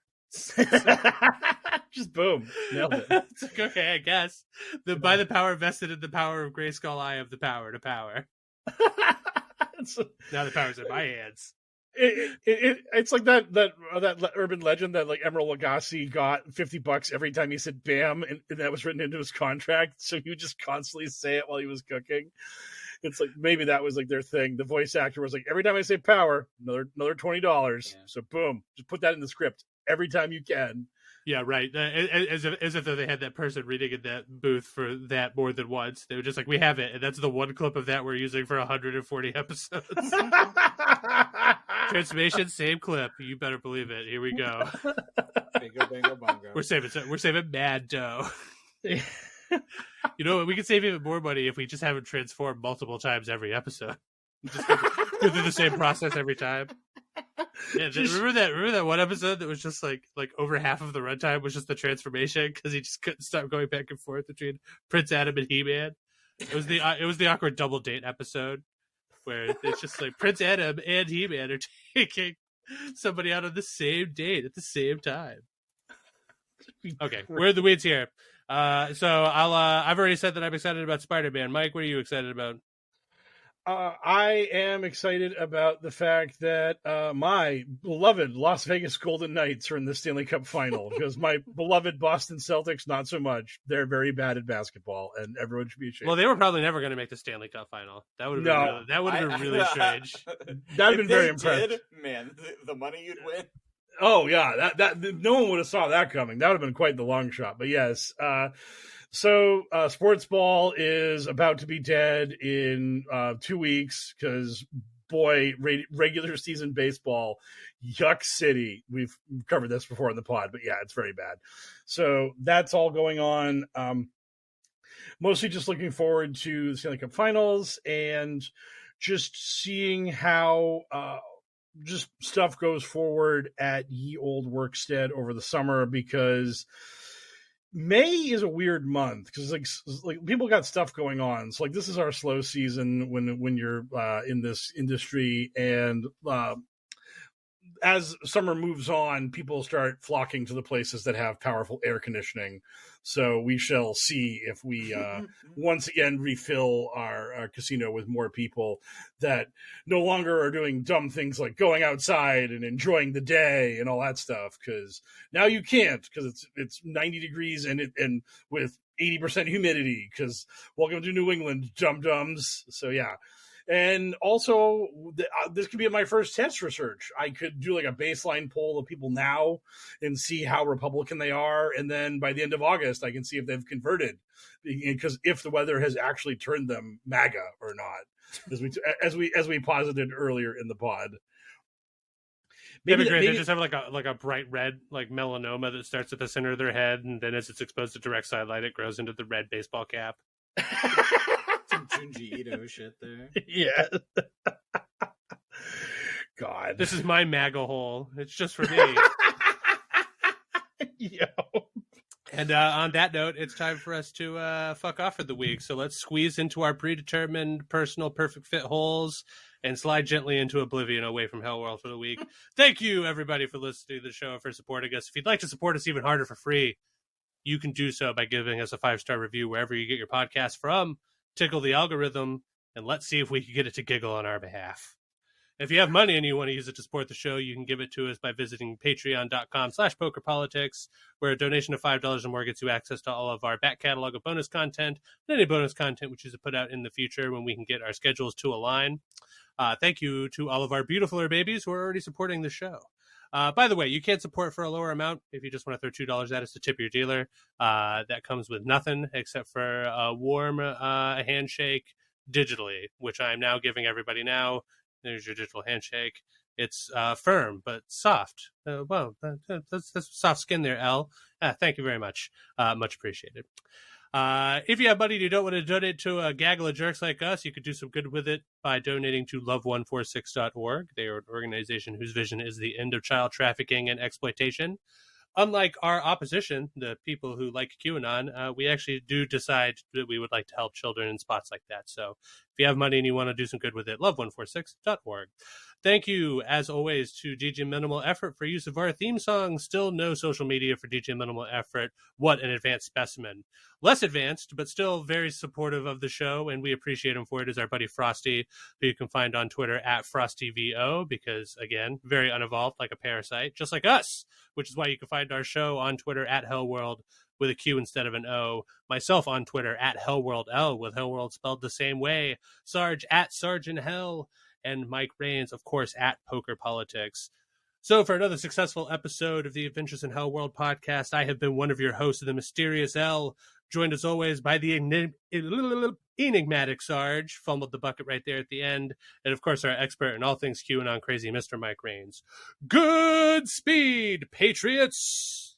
Just boom, nailed it. It's like, okay, I guess by the power vested in the power of Grayskull, I have the power to power. Now the power's in my hands. It's like that urban legend that like Emerald Lagasse got $50 every time he said "bam," and that was written into his contract, so he would just constantly say it while he was cooking. It's like maybe that was like their thing. The voice actor was like, every time I say "power," another $20. Yeah. So boom, just put that in the script every time you can. Yeah, right. As if they had that person reading in that booth for that more than once. They were just like, we have it, and that's the one clip of that we're using for 140 episodes. Transformation, same clip. You better believe it. Here we go. Bingo, bingo, bongo. We're saving mad dough. You know what? We can save even more money if we just have him transform multiple times every episode. Just go through the same process every time. Yeah, remember that one episode that was just like over half of the runtime was just the transformation because he just couldn't stop going back and forth between Prince Adam and He-Man. It was the awkward double date episode where it's just like Prince Adam and He-Man are taking somebody out on the same date at the same time. Okay, we're in the weeds here. So I've already said that I'm excited about Spider-Man. Mike, what are you excited about? I am excited about the fact that my beloved Las Vegas Golden Knights are in the Stanley Cup final because my beloved Boston Celtics, not so much. They're very bad at basketball, and everyone should be ashamed. Well, they were probably never going to make the Stanley Cup final. That would have been really strange. That'd have been very impressive. Man, the money you'd win. Oh yeah, that no one would have saw that coming. That would have been quite the long shot. But yes, so sports ball is about to be dead in 2 weeks because boy, regular season baseball, yuck city. We've covered this before in the pod, but yeah, it's very bad. So that's all going on. Mostly just looking forward to the Stanley Cup Finals and just seeing how just stuff goes forward at Ye Old Workstead over the summer, because May is a weird month because like people got stuff going on. So like this is our slow season when you're in this industry, and as summer moves on, people start flocking to the places that have powerful air conditioning. So we shall see if we once again refill our casino with more people that no longer are doing dumb things like going outside and enjoying the day and all that stuff. Because now you can't, because it's 90 degrees and with 80% humidity. Because welcome to New England, dum-dums. So yeah. And also, this could be my first test research. I could do like a baseline poll of people now and see how Republican they are. And then by the end of August, I can see if they've converted, because if the weather has actually turned them MAGA or not, as we posited earlier in the pod. Maybe great. They just have like a bright red, like melanoma that starts at the center of their head, and then as it's exposed to direct sunlight, it grows into the red baseball cap. Some Junji Ito shit there. Yeah. God. This is my MAGA hole. It's just for me. Yo. And on that note, it's time for us to fuck off for the week. So let's squeeze into our predetermined personal perfect fit holes and slide gently into oblivion away from HellwQrld for the week. Thank you, everybody, for listening to the show and for supporting us. If you'd like to support us even harder for free, you can do so by giving us a 5-star review wherever you get your podcast from. Tickle the algorithm, and let's see if we can get it to giggle on our behalf. If you have money and you want to use it to support the show, you can give it to us by visiting patreon.com/pokerpolitics, where a donation of $5 or more gets you access to all of our back catalog of bonus content and any bonus content we choose to put out in the future when we can get our schedules to align. Thank you to all of our beautiful babies who are already supporting the show. By the way, you can support for a lower amount if you just want to throw $2 at us to tip your dealer. That comes with nothing except for a warm handshake digitally, which I'm now giving everybody now. There's your digital handshake. It's firm but soft. That's soft skin there, L. Thank you very much. Much appreciated. If you have money and you don't want to donate to a gaggle of jerks like us, you could do some good with it by donating to love146.org. They are an organization whose vision is the end of child trafficking and exploitation. Unlike our opposition, the people who like QAnon, we actually do decide that we would like to help children in spots like that. So if you have money and you want to do some good with it, love146.org. Thank you, as always, to DJ Minimal Effort for use of our theme song. Still no social media for DJ Minimal Effort. What an advanced specimen. Less advanced, but still very supportive of the show, and we appreciate him for it, is our buddy Frosty, who you can find on Twitter at FrostyVO, because, again, very unevolved, like a parasite, just like us, which is why you can find our show on Twitter at HellwQrld with a Q instead of an O. Myself on Twitter at HellwQrldL, with HellwQrld spelled the same way. Sarge at Sergeant Hell. And Mike Rains, of course, at Poker Politics. So for another successful episode of the Adventures in HellwQrld podcast, I have been one of your hosts, the mysterious L, joined as always by the enigmatic Sarge, fumbled the bucket right there at the end, and of course our expert in all things QAnon crazy, Mr. Mike Rains. Good speed, Patriots!